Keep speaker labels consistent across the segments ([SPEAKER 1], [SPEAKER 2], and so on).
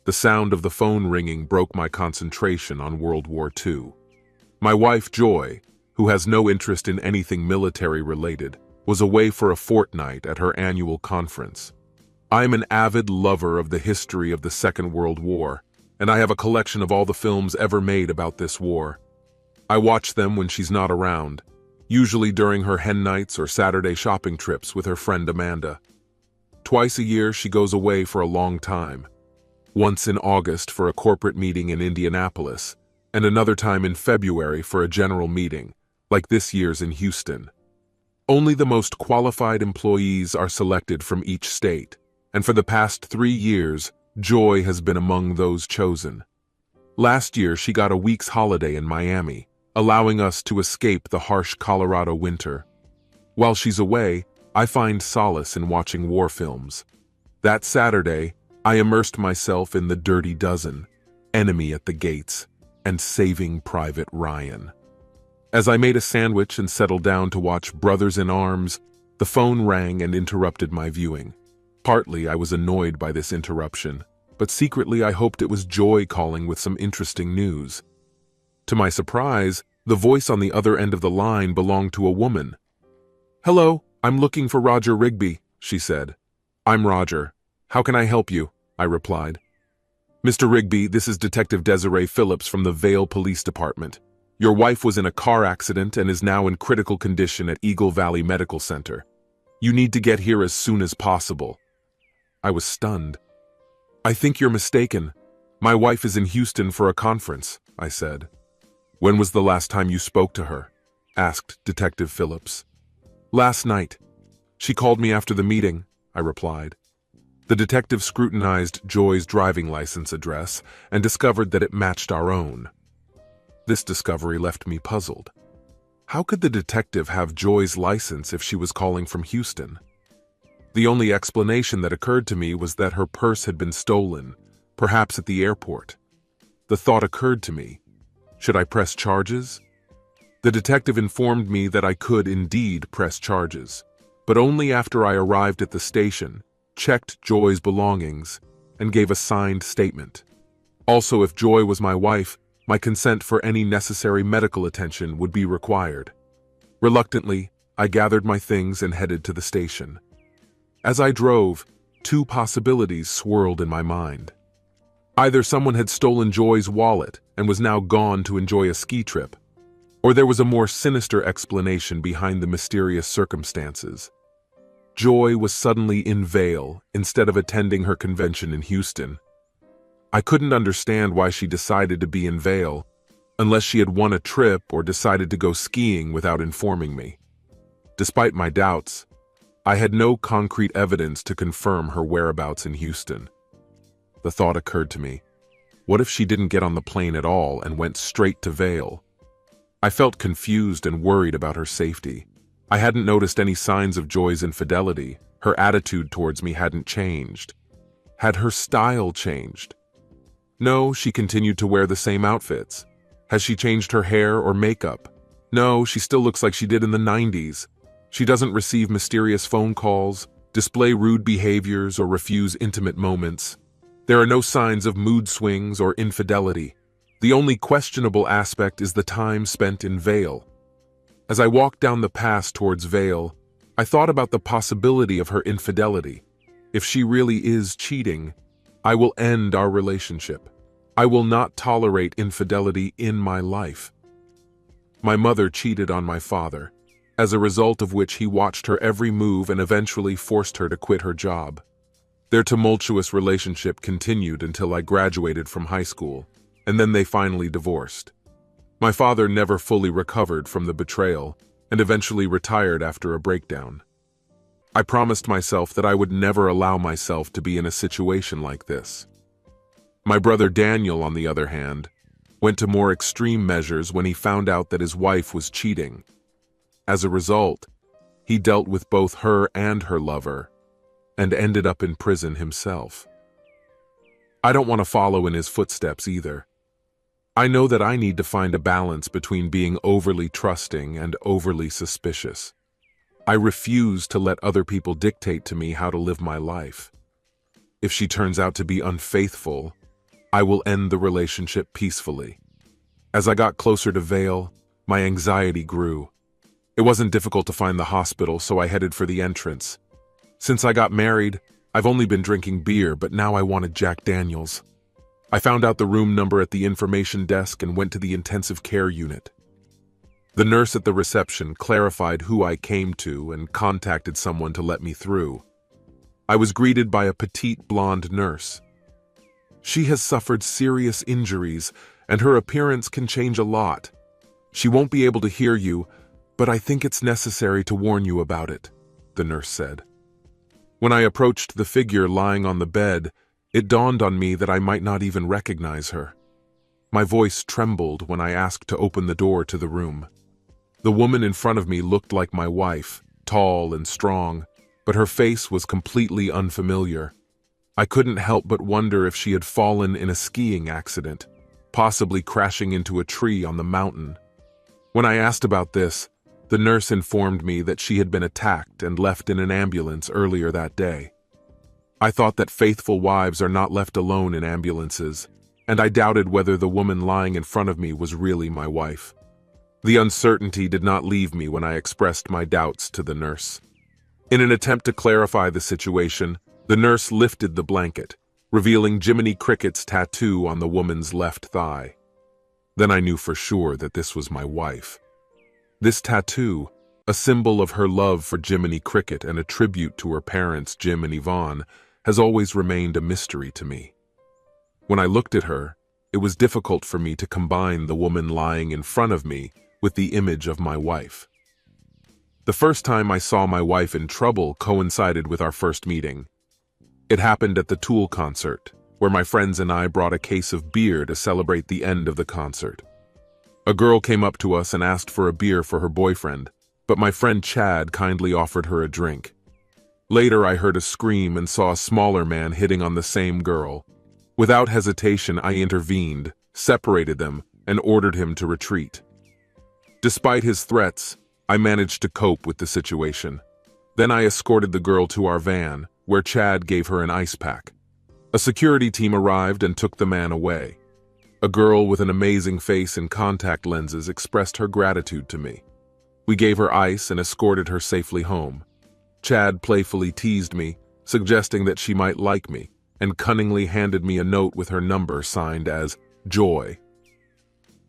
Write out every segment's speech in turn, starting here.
[SPEAKER 1] The sound of the phone ringing broke my concentration on World War II. My wife, Joy, who has no interest in anything military-related, was away for a fortnight at her annual conference. I am an avid lover of the history of the Second World War, and I have a collection of all the films ever made about this war. I watch them when she's not around, usually during her hen nights or Saturday shopping trips with her friend Amanda. Twice a year she goes away for a long time. Once in August for a corporate meeting in Indianapolis, and another time in February for a general meeting, like this year's in Houston. Only the most qualified employees are selected from each state, and for the past 3 years, Joy has been among those chosen. Last year she got a week's holiday in Miami, allowing us to escape the harsh Colorado winter. While she's away, I find solace in watching war films. That Saturday, I immersed myself in The Dirty Dozen, Enemy at the Gates, and Saving Private Ryan. As I made a sandwich and settled down to watch Brothers in Arms, the phone rang and interrupted my viewing. Partly I was annoyed by this interruption, but secretly I hoped it was Joy calling with some interesting news. To my surprise, the voice on the other end of the line belonged to a woman. "Hello, I'm looking for Roger Rigby," she said. "I'm Roger. How can I help you?" I replied. "Mr. Rigby, this is Detective Desiree Phillips from the Vale Police Department. Your wife was in a car accident and is now in critical condition at Eagle Valley Medical Center. You need to get here as soon as possible." I was stunned. "I think you're mistaken. My wife is in Houston for a conference," I said. "When was the last time you spoke to her?" asked Detective Phillips. "Last night. She called me after the meeting," I replied. The detective scrutinized Joy's driving license address and discovered that it matched our own. This discovery left me puzzled. How could the detective have Joy's license if she was calling from Houston? The only explanation that occurred to me was that her purse had been stolen, perhaps at the airport. The thought occurred to me. Should I press charges? The detective informed me that I could indeed press charges, but only after I arrived at the station, checked Joy's belongings, and gave a signed statement. Also, if Joy was my wife, my consent for any necessary medical attention would be required. Reluctantly, I gathered my things and headed to the station. As I drove, 2 possibilities swirled in my mind. Either someone had stolen Joy's wallet and was now gone to enjoy a ski trip, or there was a more sinister explanation behind the mysterious circumstances. Joy was suddenly in Vale instead of attending her convention in Houston. I couldn't understand why she decided to be in Vale, unless she had won a trip or decided to go skiing without informing me. Despite my doubts, I had no concrete evidence to confirm her whereabouts in Houston. The thought occurred to me, what if she didn't get on the plane at all and went straight to Vale? I felt confused and worried about her safety. I hadn't noticed any signs of Joy's infidelity. Her attitude towards me hadn't changed. Had her style changed? No, she continued to wear the same outfits. Has she changed her hair or makeup? No, she still looks like she did in the 90s. She doesn't receive mysterious phone calls, display rude behaviors, or refuse intimate moments. There are no signs of mood swings or infidelity. The only questionable aspect is the time spent in Vale. As I walked down the pass towards Vale, I thought about the possibility of her infidelity. If she really is cheating, I will end our relationship. I will not tolerate infidelity in my life. My mother cheated on my father, as a result of which he watched her every move and eventually forced her to quit her job. Their tumultuous relationship continued until I graduated from high school, and then they finally divorced. My father never fully recovered from the betrayal and eventually retired after a breakdown. I promised myself that I would never allow myself to be in a situation like this. My brother Daniel, on the other hand, went to more extreme measures when he found out that his wife was cheating. As a result, he dealt with both her and her lover, and ended up in prison himself. I don't want to follow in his footsteps either. I know that I need to find a balance between being overly trusting and overly suspicious. I refuse to let other people dictate to me how to live my life. If she turns out to be unfaithful, I will end the relationship peacefully. As I got closer to Vale, my anxiety grew. It wasn't difficult to find the hospital, so I headed for the entrance. Since I got married, I've only been drinking beer, but now I wanted Jack Daniels. I found out the room number at the information desk and went to the intensive care unit. The nurse at the reception clarified who I came to and contacted someone to let me through. I was greeted by a petite blonde nurse. She has suffered serious injuries, and her appearance can change a lot. She won't be able to hear you, but I think it's necessary to warn you about it, the nurse said. When I approached the figure lying on the bed, it dawned on me that I might not even recognize her. My voice trembled when I asked to open the door to the room. The woman in front of me looked like my wife, tall and strong, but her face was completely unfamiliar. I couldn't help but wonder if she had fallen in a skiing accident, possibly crashing into a tree on the mountain. When I asked about this, the nurse informed me that she had been attacked and left in an ambulance earlier that day. I thought that faithful wives are not left alone in ambulances, and I doubted whether the woman lying in front of me was really my wife. The uncertainty did not leave me when I expressed my doubts to the nurse. In an attempt to clarify the situation, the nurse lifted the blanket, revealing Jiminy Cricket's tattoo on the woman's left thigh. Then I knew for sure that this was my wife. This tattoo, a symbol of her love for Jiminy Cricket and a tribute to her parents, Jim and Yvonne, has always remained a mystery to me. When I looked at her, it was difficult for me to combine the woman lying in front of me with the image of my wife. The first time I saw my wife in trouble coincided with our first meeting. It happened at the Tool concert, where my friends and I brought a case of beer to celebrate the end of the concert. A girl came up to us and asked for a beer for her boyfriend, but my friend Chad kindly offered her a drink. Later, I heard a scream and saw a smaller man hitting on the same girl. Without hesitation, I intervened, separated them, and ordered him to retreat. Despite his threats, I managed to cope with the situation. Then I escorted the girl to our van, where Chad gave her an ice pack. A security team arrived and took the man away. A girl with an amazing face and contact lenses expressed her gratitude to me. We gave her ice and escorted her safely home. Chad playfully teased me, suggesting that she might like me, and cunningly handed me a note with her number signed as Joy.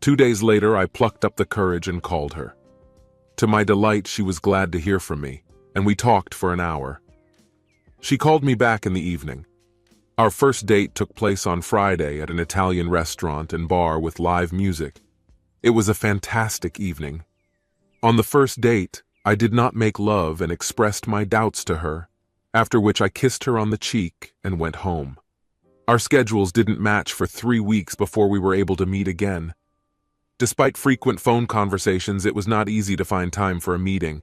[SPEAKER 1] 2 days later, I plucked up the courage and called her. To my delight, she was glad to hear from me, and we talked for an hour. She called me back in the evening. Our first date took place on Friday at an Italian restaurant and bar with live music. It was a fantastic evening. On the first date, I did not make love and expressed my doubts to her, after which I kissed her on the cheek and went home. Our schedules didn't match for 3 weeks before we were able to meet again. Despite frequent phone conversations, it was not easy to find time for a meeting.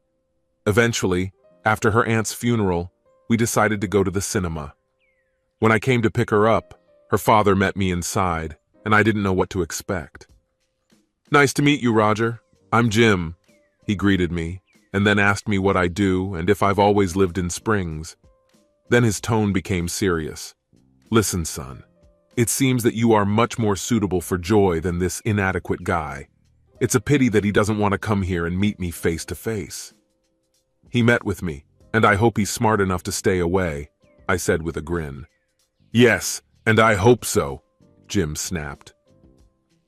[SPEAKER 1] Eventually, after her aunt's funeral, we decided to go to the cinema. When I came to pick her up, her father met me inside, and I didn't know what to expect. "Nice to meet you, Roger. I'm Jim," he greeted me, and then asked me what I do and if I've always lived in Springs. Then his tone became serious. "Listen, son, it seems that you are much more suitable for Joy than this inadequate guy. It's a pity that he doesn't want to come here and meet me face to face." He met with me, and I hope he's smart enough to stay away, I said with a grin. "Yes, and I hope so," Jim snapped.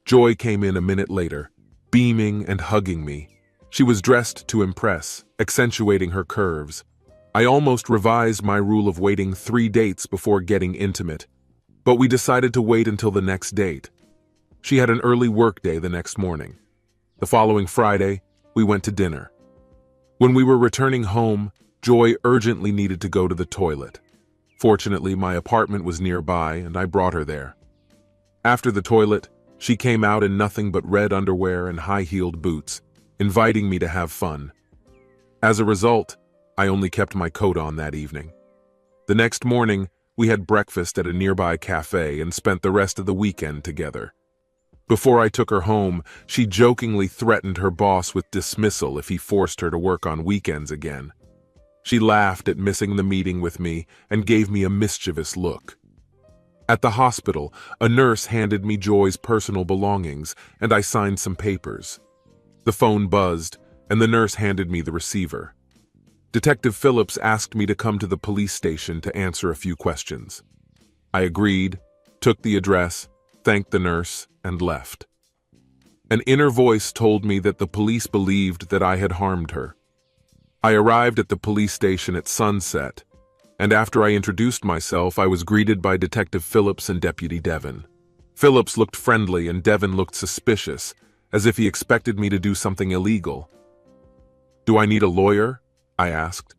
[SPEAKER 1] Joy came in a minute later, beaming and hugging me. She was dressed to impress, accentuating her curves. I almost revised my rule of waiting 3 dates before getting intimate, but we decided to wait until the next date. She had an early work day the next morning. The following Friday, we went to dinner. When we were returning home, Joy urgently needed to go to the toilet. Fortunately, my apartment was nearby, and I brought her there. After the toilet, she came out in nothing but red underwear and high-heeled boots, inviting me to have fun. As a result, I only kept my coat on that evening. The next morning, we had breakfast at a nearby cafe and spent the rest of the weekend together. Before I took her home, she jokingly threatened her boss with dismissal if he forced her to work on weekends again. She laughed at missing the meeting with me and gave me a mischievous look. At the hospital, a nurse handed me Joy's personal belongings, and I signed some papers. The phone buzzed, and the nurse handed me the receiver. Detective Phillips asked me to come to the police station to answer a few questions. I agreed, took the address, thanked the nurse, and left. An inner voice told me that the police believed that I had harmed her. I arrived at the police station at sunset, and after I introduced myself, I was greeted by Detective Phillips and Deputy Devon. Phillips looked friendly and Devon looked suspicious, as if he expected me to do something illegal. "Do I need a lawyer?" I asked.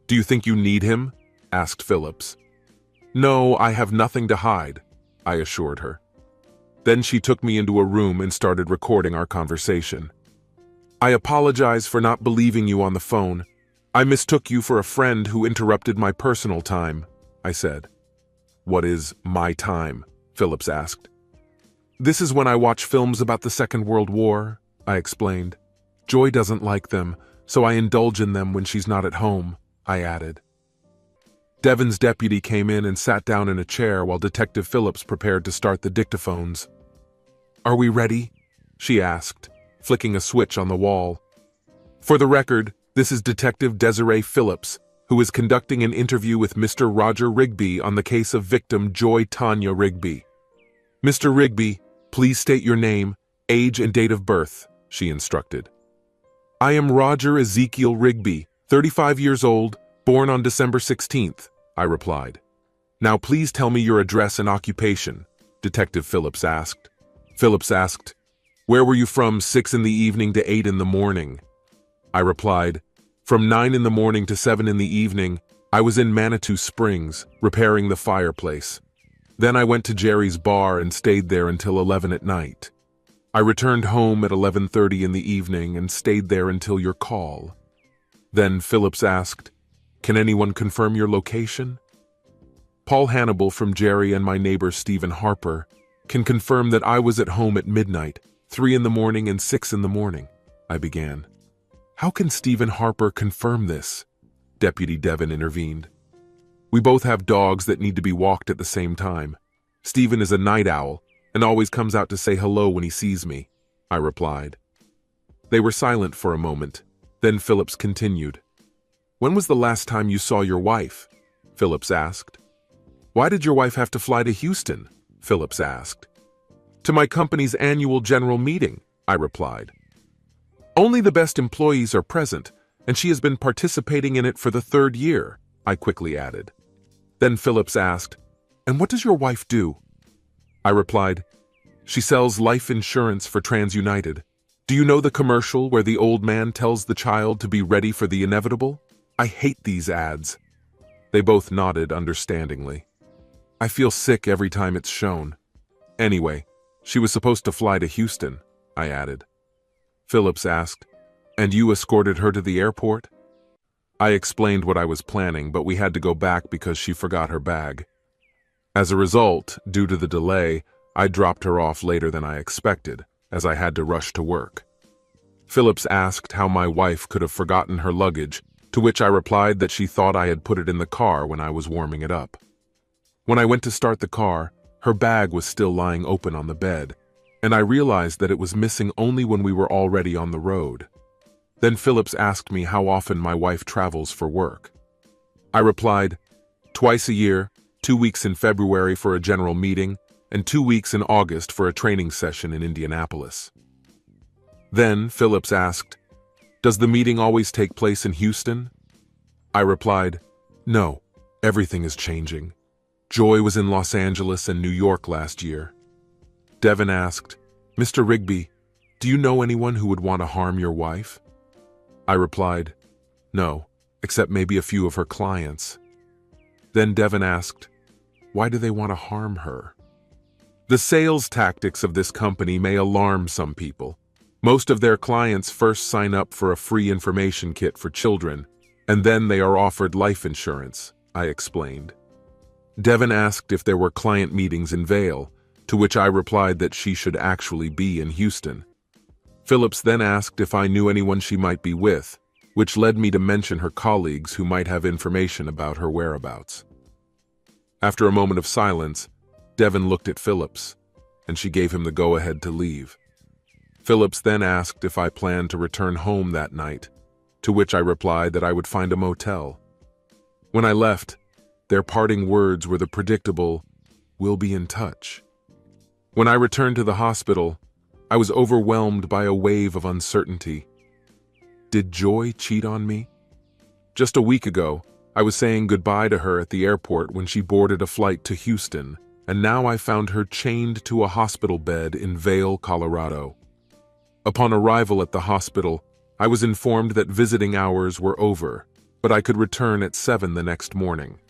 [SPEAKER 1] "Do you think you need him?" asked Phillips. "No, I have nothing to hide," I assured her. Then she took me into a room and started recording our conversation. "I apologize for not believing you on the phone. I mistook you for a friend who interrupted my personal time," I said. "What is my time?" Phillips asked. "This is when I watch films about the Second World War," I explained. "Joy doesn't like them, so I indulge in them when she's not at home," I added. Devon's deputy came in and sat down in a chair while Detective Phillips prepared to start the dictaphones. "Are we ready?" she asked, flicking a switch on the wall. "For the record, this is Detective Desiree Phillips, who is conducting an interview with Mr. Roger Rigby on the case of victim Joy Tanya Rigby. Mr. Rigby, please state your name, age, and date of birth," she instructed. "I am Roger Ezekiel Rigby, 35 years old, born on December 16th, I replied. "Now please tell me your address and occupation," Detective Phillips asked. Phillips asked, "Where were you from 6 in the evening to 8 in the morning?" I replied, "From 9 in the morning to 7 in the evening, I was in Manitou Springs, repairing the fireplace. Then I went to Jerry's bar and stayed there until 11 at night. I returned home at 11:30 in the evening and stayed there until your call." Then Phillips asked, "Can anyone confirm your location?" "Paul Hannibal from Jerry and my neighbor Stephen Harper can confirm that I was at home at midnight, 3 in the morning and 6 in the morning," I began. "How can Stephen Harper confirm this?" Deputy Devon intervened. "We both have dogs that need to be walked at the same time. Stephen is a night owl and always comes out to say hello when he sees me," I replied. They were silent for a moment. Then Phillips continued. "When was the last time you saw your wife?" Phillips asked. "Why did your wife have to fly to Houston?" Phillips asked. "To my company's annual general meeting," I replied. "Only the best employees are present, and she has been participating in it for the 3rd year," I quickly added. Then Phillips asked, "And what does your wife do?" I replied, "She sells life insurance for TransUnited. Do you know the commercial where the old man tells the child to be ready for the inevitable? I hate these ads." They both nodded understandingly. "I feel sick every time it's shown." "Anyway, she was supposed to fly to Houston," I added. Phillips asked, "And you escorted her to the airport?" I explained what I was planning, but we had to go back because she forgot her bag. As a result, due to the delay, I dropped her off later than I expected, as I had to rush to work. Phillips asked how my wife could have forgotten her luggage, to which I replied that she thought I had put it in the car when I was warming it up. When I went to start the car, her bag was still lying open on the bed, and I realized that it was missing only when we were already on the road. Then Phillips asked me how often my wife travels for work. I replied, "Twice a year, 2 weeks in February for a general meeting, and 2 weeks in August for a training session in Indianapolis." Then Phillips asked, "Does the meeting always take place in Houston?" I replied, "No, everything is changing. Joy was in Los Angeles and New York last year." Devon asked, "Mr. Rigby, do you know anyone who would want to harm your wife?" I replied, "No, except maybe a few of her clients." Then Devon asked, "Why do they want to harm her?" The sales tactics of this company may alarm some people. Most of their clients first sign up for a free information kit for children, and then they are offered life insurance, I explained. Devon asked if there were client meetings in Vail, to which I replied that she should actually be in Houston. Phillips then asked if I knew anyone she might be with, which led me to mention her colleagues who might have information about her whereabouts. After a moment of silence, Devon looked at Phillips, and she gave him the go-ahead to leave. Phillips then asked if I planned to return home that night, to which I replied that I would find a motel. When I left, their parting words were the predictable, "We'll be in touch." When I returned to the hospital, I was overwhelmed by a wave of uncertainty. Did Joy cheat on me? Just a week ago, I was saying goodbye to her at the airport when she boarded a flight to Houston, and now I found her chained to a hospital bed in Vail, Colorado. Upon arrival at the hospital, I was informed that visiting hours were over, but I could return at 7 the next morning.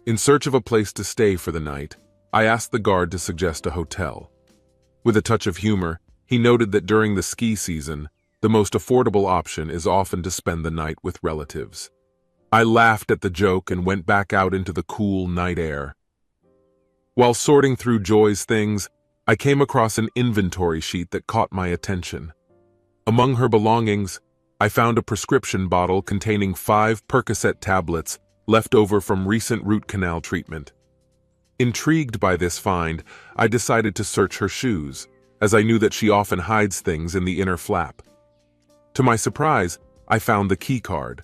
[SPEAKER 1] In search of a place to stay for the night, I asked the guard to suggest a hotel. With a touch of humor, he noted that during the ski season, the most affordable option is often to spend the night with relatives. I laughed at the joke and went back out into the cool night air. While sorting through Joy's things, I came across an inventory sheet that caught my attention. Among her belongings, I found a prescription bottle containing 5 Percocet tablets left over from recent root canal treatment. Intrigued by this find, I decided to search her shoes, as I knew that she often hides things in the inner flap. To my surprise, I found the key card,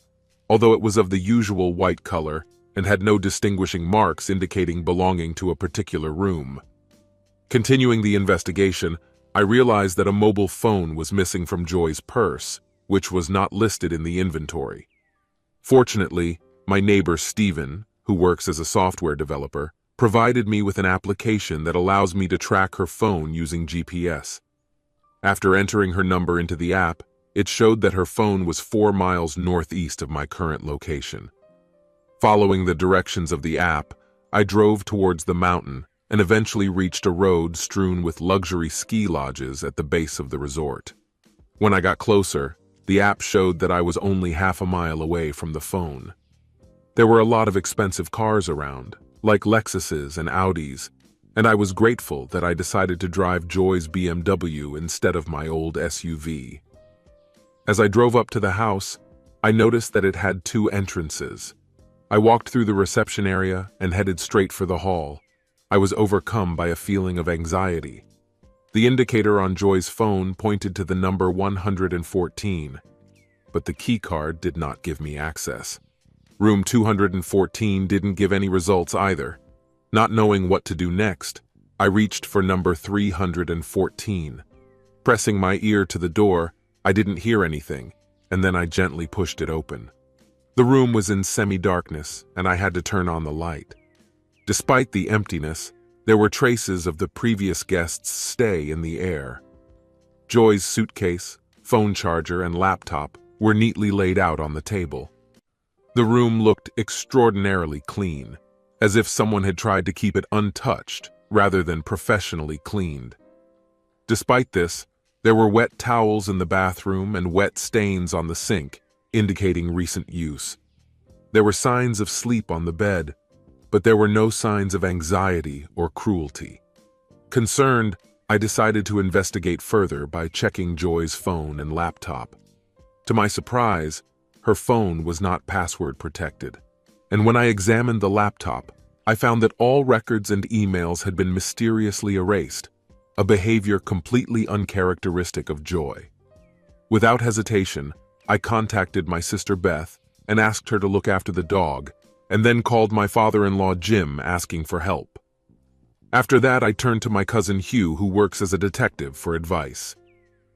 [SPEAKER 1] although it was of the usual white color and had no distinguishing marks indicating belonging to a particular room. Continuing the investigation, I realized that a mobile phone was missing from Joy's purse, which was not listed in the inventory. Fortunately, my neighbor Steven, who works as a software developer, provided me with an application that allows me to track her phone using GPS. After entering her number into the app, it showed that her phone was 4 miles northeast of my current location. Following the directions of the app, I drove towards the mountain and eventually reached a road strewn with luxury ski lodges at the base of the resort. When I got closer, the app showed that I was only half a mile away from the phone. There were a lot of expensive cars around, like Lexuses and Audis, and I was grateful that I decided to drive Joy's BMW instead of my old SUV. As I drove up to the house, I noticed that it had 2 entrances. I walked through the reception area and headed straight for the hall. I was overcome by a feeling of anxiety. The indicator on Joy's phone pointed to the number 114, but the key card did not give me access. Room 214 didn't give any results either. Not knowing what to do next, I reached for number 314. Pressing my ear to the door, I didn't hear anything, and then I gently pushed it open. The room was in semi-darkness, and I had to turn on the light. Despite the emptiness, there were traces of the previous guest's stay in the air. Joy's suitcase, phone charger, and laptop were neatly laid out on the table. The room looked extraordinarily clean, as if someone had tried to keep it untouched rather than professionally cleaned. Despite this, there were wet towels in the bathroom and wet stains on the sink, indicating recent use. There were signs of sleep on the bed, but there were no signs of anxiety or cruelty. Concerned, I decided to investigate further by checking Joy's phone and laptop. To my surprise, her phone was not password protected, and when I examined the laptop, I found that all records and emails had been mysteriously erased, a behavior completely uncharacteristic of Joy. Without hesitation, I contacted my sister Beth and asked her to look after the dog, and then called my father-in-law Jim asking for help. After that, I turned to my cousin Hugh, who works as a detective, for advice.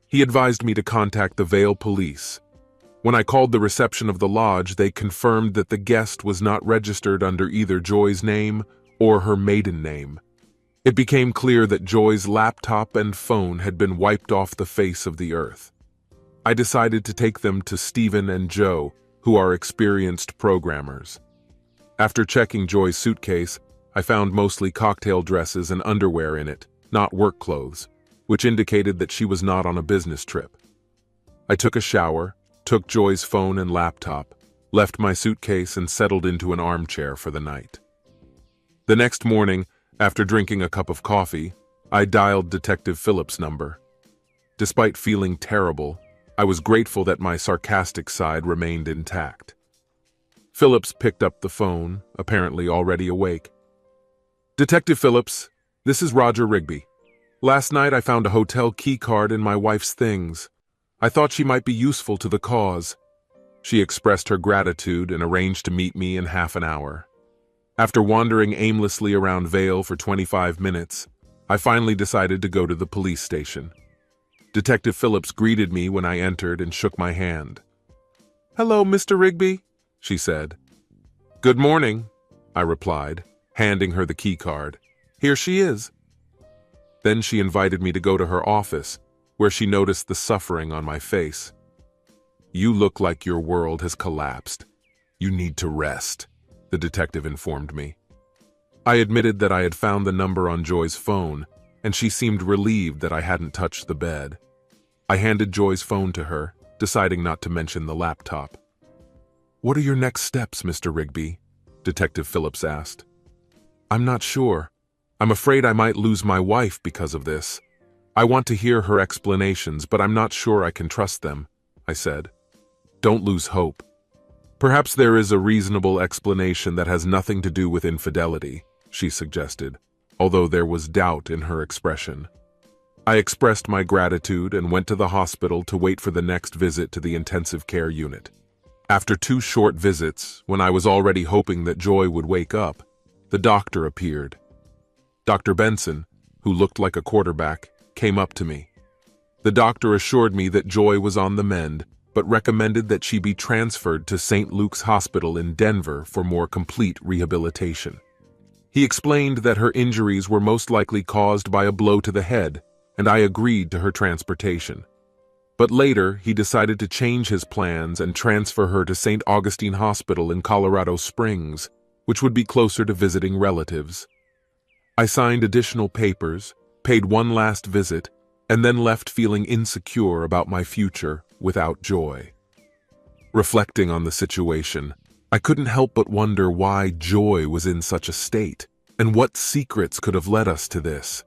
[SPEAKER 1] He advised me to contact the Vail police. When I called the reception of the lodge, they confirmed that the guest was not registered under either Joy's name or her maiden name. It became clear that Joy's laptop and phone had been wiped off the face of the earth. I decided to take them to Stephen and Joe, who are experienced programmers. After checking Joy's suitcase, I found mostly cocktail dresses and underwear in it, not work clothes, which indicated that she was not on a business trip. I took a shower, took Joy's phone and laptop, left my suitcase, and settled into an armchair for the night. The next morning, after drinking a cup of coffee, I dialed Detective Phillips' number. Despite feeling terrible, I was grateful that my sarcastic side remained intact. Phillips picked up the phone, apparently already awake. "Detective Phillips, This is Roger Rigby. Last night I found a hotel key card in my wife's things. I thought she might be useful to the cause. She expressed her gratitude and arranged to meet me in half an hour. After wandering aimlessly around Vale for 25 minutes, I finally decided to go to the police station. Detective Phillips greeted me when I entered and shook my hand. "Hello, Mr. Rigby," she said. "Good morning," I replied, handing her the key card. "Here she is." Then she invited me to go to her office, where she noticed the suffering on my face. "You look like your world has collapsed. You need to rest," the detective informed me. I admitted that I had found the number on Joy's phone, and she seemed relieved that I hadn't touched the bed. I handed Joy's phone to her, deciding not to mention the laptop. "What are your next steps, Mr. Rigby?" Detective Phillips asked. "I'm not sure. I'm afraid I might lose my wife because of this. I want to hear her explanations, but I'm not sure I can trust them," I said. "Don't lose hope. Perhaps there is a reasonable explanation that has nothing to do with infidelity," she suggested, although there was doubt in her expression. I expressed my gratitude and went to the hospital to wait for the next visit to the intensive care unit. After 2 short visits, when I was already hoping that Joy would wake up, the doctor appeared. Dr. Benson, who looked like a quarterback, came up to me. The doctor assured me that Joy was on the mend, but recommended that she be transferred to St. Luke's Hospital in Denver for more complete rehabilitation. He explained that her injuries were most likely caused by a blow to the head, and I agreed to her transportation. But later, he decided to change his plans and transfer her to St. Augustine Hospital in Colorado Springs, which would be closer to visiting relatives. I signed additional papers, paid one last visit, and then left feeling insecure about my future without Joy. Reflecting on the situation, I couldn't help but wonder why Joy was in such a state, and what secrets could have led us to this.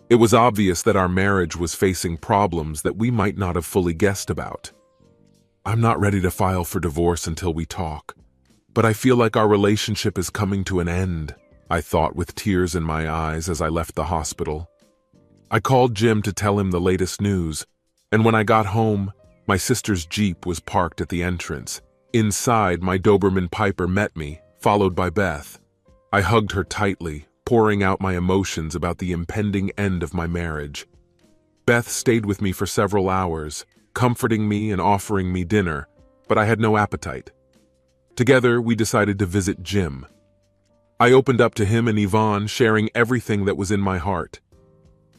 [SPEAKER 1] It was obvious that our marriage was facing problems that we might not have fully guessed about. "I'm not ready to file for divorce until we talk, but I feel like our relationship is coming to an end," I thought with tears in my eyes as I left the hospital. I called Jim to tell him the latest news, and when I got home, my sister's Jeep was parked at the entrance. Inside, my Doberman Piper met me, followed by Beth. I hugged her tightly, pouring out my emotions about the impending end of my marriage. Beth stayed with me for several hours, comforting me and offering me dinner, but I had no appetite. Together, we decided to visit Jim. I opened up to him and Yvonne, sharing everything that was in my heart.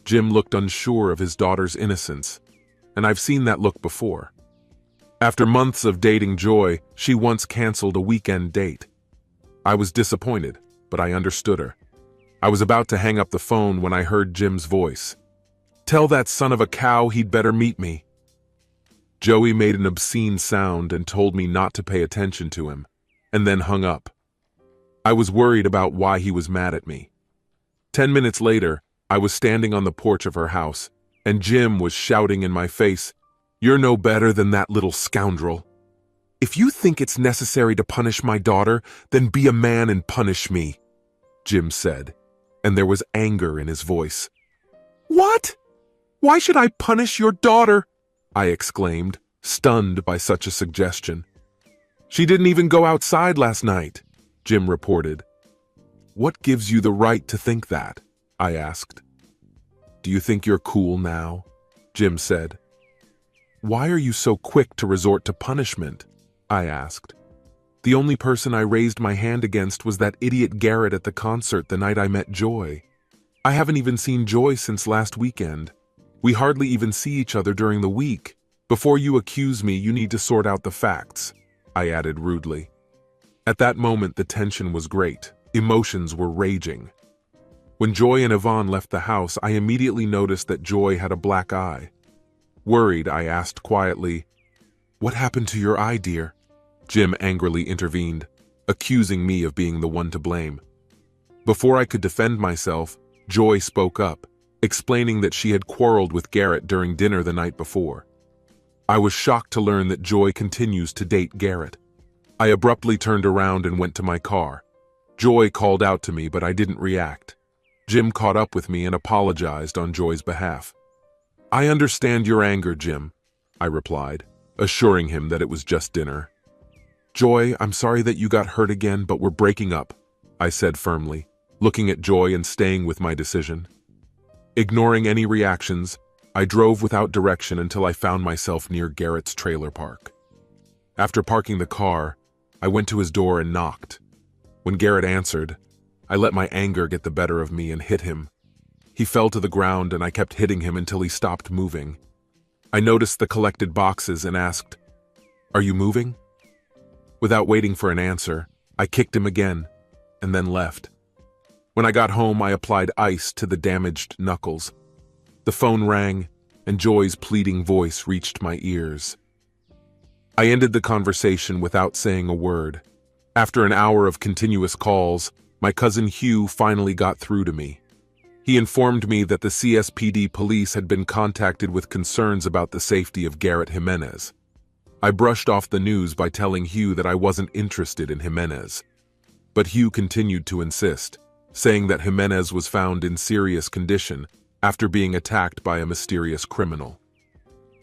[SPEAKER 1] Jim looked unsure of his daughter's innocence, and I've seen that look before. After months of dating Joy, she once canceled a weekend date. I was disappointed, but I understood her. I was about to hang up the phone when I heard Jim's voice. "Tell that son of a cow he'd better meet me." Joey made an obscene sound and told me not to pay attention to him, and then hung up. I was worried about why he was mad at me. 10 minutes later, I was standing on the porch of her house, and Jim was shouting in my face, "You're no better than that little scoundrel. If you think it's necessary to punish my daughter, then be a man and punish me," Jim said, and there was anger in his voice. "What? Why should I punish your daughter?" I exclaimed, stunned by such a suggestion. "She didn't even go outside last night," Jim reported. "What gives you the right to think that?" I asked. "Do you think you're cool now?" Jim said. "Why are you so quick to resort to punishment?" I asked. "The only person I raised my hand against was that idiot Garrett at the concert the night I met Joy. I haven't even seen Joy since last weekend. We hardly even see each other during the week. Before you accuse me, you need to sort out the facts," I added rudely. At that moment, the tension was great. Emotions were raging. When Joy and Yvonne left the house, I immediately noticed that Joy had a black eye. Worried, I asked quietly, "What happened to your eye, dear?" Jim angrily intervened, accusing me of being the one to blame. Before I could defend myself, Joy spoke up, explaining that she had quarreled with Garrett during dinner the night before. I was shocked to learn that Joy continues to date Garrett. I abruptly turned around and went to my car. Joy called out to me, but I didn't react. Jim caught up with me and apologized on Joy's behalf. "I understand your anger, Jim," I replied, assuring him that it was just dinner. "Joy, I'm sorry that you got hurt again, but we're breaking up," I said firmly, looking at Joy and staying with my decision. Ignoring any reactions, I drove without direction until I found myself near Garrett's trailer park. After parking the car, I went to his door and knocked. When Garrett answered, I let my anger get the better of me and hit him. He fell to the ground and I kept hitting him until he stopped moving. I noticed the collected boxes and asked, "Are you moving?" Without waiting for an answer, I kicked him again, and then left. When I got home, I applied ice to the damaged knuckles. The phone rang, and Joy's pleading voice reached my ears. I ended the conversation without saying a word. After an hour of continuous calls, my cousin Hugh finally got through to me. He informed me that the CSPD police had been contacted with concerns about the safety of Garrett Jimenez. I brushed off the news by telling Hugh that I wasn't interested in Jimenez. But Hugh continued to insist, saying that Jimenez was found in serious condition after being attacked by a mysterious criminal.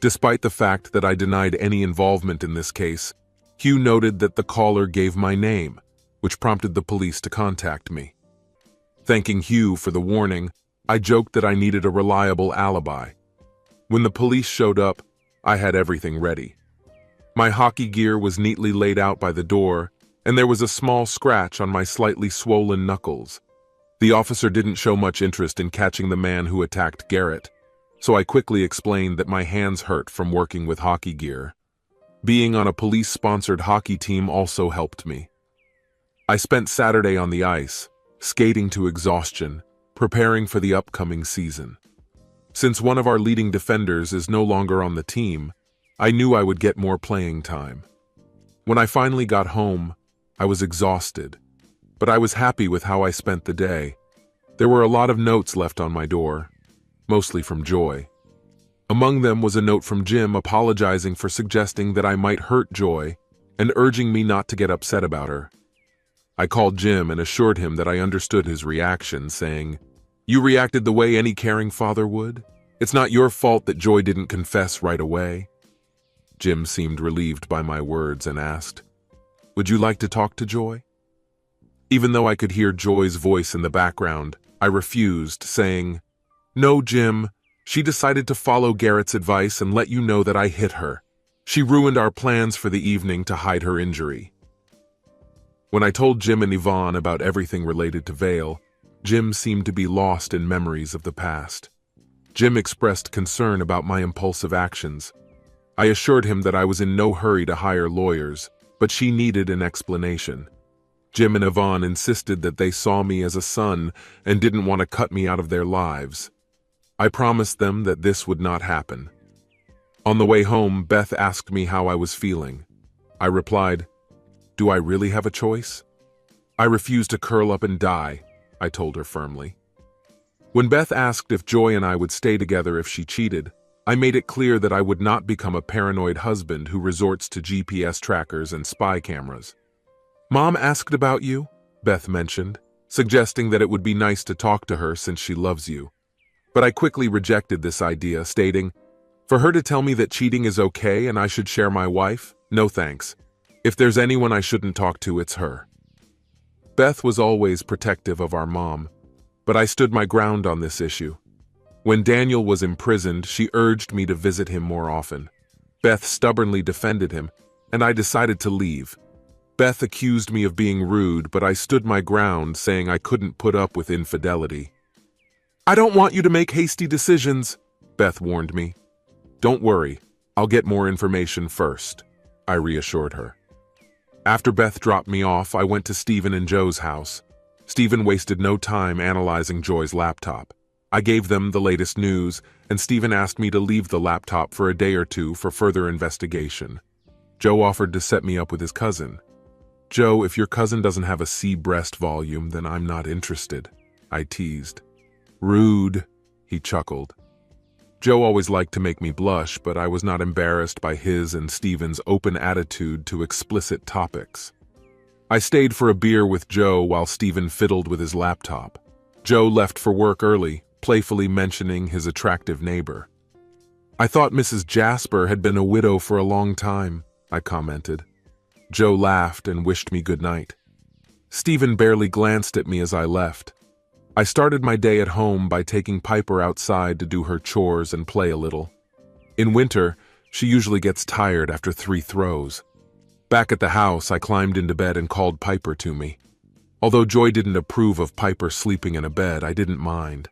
[SPEAKER 1] Despite the fact that I denied any involvement in this case, Hugh noted that the caller gave my name, which prompted the police to contact me. Thanking Hugh for the warning, I joked that I needed a reliable alibi. When the police showed up, I had everything ready. My hockey gear was neatly laid out by the door, and there was a small scratch on my slightly swollen knuckles. The officer didn't show much interest in catching the man who attacked Garrett, so I quickly explained that my hands hurt from working with hockey gear. Being on a police-sponsored hockey team also helped me. I spent Saturday on the ice, skating to exhaustion, preparing for the upcoming season. Since one of our leading defenders is no longer on the team, I knew I would get more playing time. When I finally got home, I was exhausted, but I was happy with how I spent the day. There were a lot of notes left on my door, mostly from Joy. Among them was a note from Jim apologizing for suggesting that I might hurt Joy and urging me not to get upset about her. I called Jim and assured him that I understood his reaction, saying, "You reacted the way any caring father would. It's not your fault that Joy didn't confess right away." Jim seemed relieved by my words and asked, "Would you like to talk to Joy?" Even though I could hear Joy's voice in the background, I refused, saying, "No, Jim, she decided to follow Garrett's advice and let you know that I hit her. She ruined our plans for the evening to hide her injury." When I told Jim and Yvonne about everything related to Vale, Jim seemed to be lost in memories of the past. Jim expressed concern about my impulsive actions. I assured him that I was in no hurry to hire lawyers, but she needed an explanation. Jim and Yvonne insisted that they saw me as a son and didn't want to cut me out of their lives. I promised them that this would not happen. On the way home, Beth asked me how I was feeling. I replied, "Do I really have a choice? I refuse to curl up and die," I told her firmly. When Beth asked if Joy and I would stay together if she cheated, I made it clear that I would not become a paranoid husband who resorts to GPS trackers and spy cameras. "Mom asked about you," Beth mentioned, suggesting that it would be nice to talk to her since she loves you. But I quickly rejected this idea, stating, "For her to tell me that cheating is okay and I should share my wife? No thanks. If there's anyone I shouldn't talk to, it's her." Beth was always protective of our mom, but I stood my ground on this issue. When Daniel was imprisoned, she urged me to visit him more often. Beth stubbornly defended him, and I decided to leave. Beth accused me of being rude, but I stood my ground, saying I couldn't put up with infidelity. "I don't want you to make hasty decisions," Beth warned me. "Don't worry, I'll get more information first," I reassured her. After Beth dropped me off, I went to Stephen and Joe's house. Stephen wasted no time analyzing Joy's laptop. I gave them the latest news, and Stephen asked me to leave the laptop for a day or two for further investigation. Joe offered to set me up with his cousin. "Joe, if your cousin doesn't have a C breast volume, then I'm not interested," I teased. "Rude," he chuckled. Joe always liked to make me blush, but I was not embarrassed by his and Stephen's open attitude to explicit topics. I stayed for a beer with Joe while Stephen fiddled with his laptop. Joe left for work early, playfully mentioning his attractive neighbor. I thought Mrs. Jasper had been a widow for a long time, I commented. Joe laughed and wished me good night. Stephen barely glanced at me as I left. I started my day at home by taking Piper outside to do her chores and play a little. In winter, she usually gets tired after 3 throws. Back at the house, I climbed into bed and called Piper to me. Although Joy didn't approve of Piper sleeping in a bed, I didn't mind.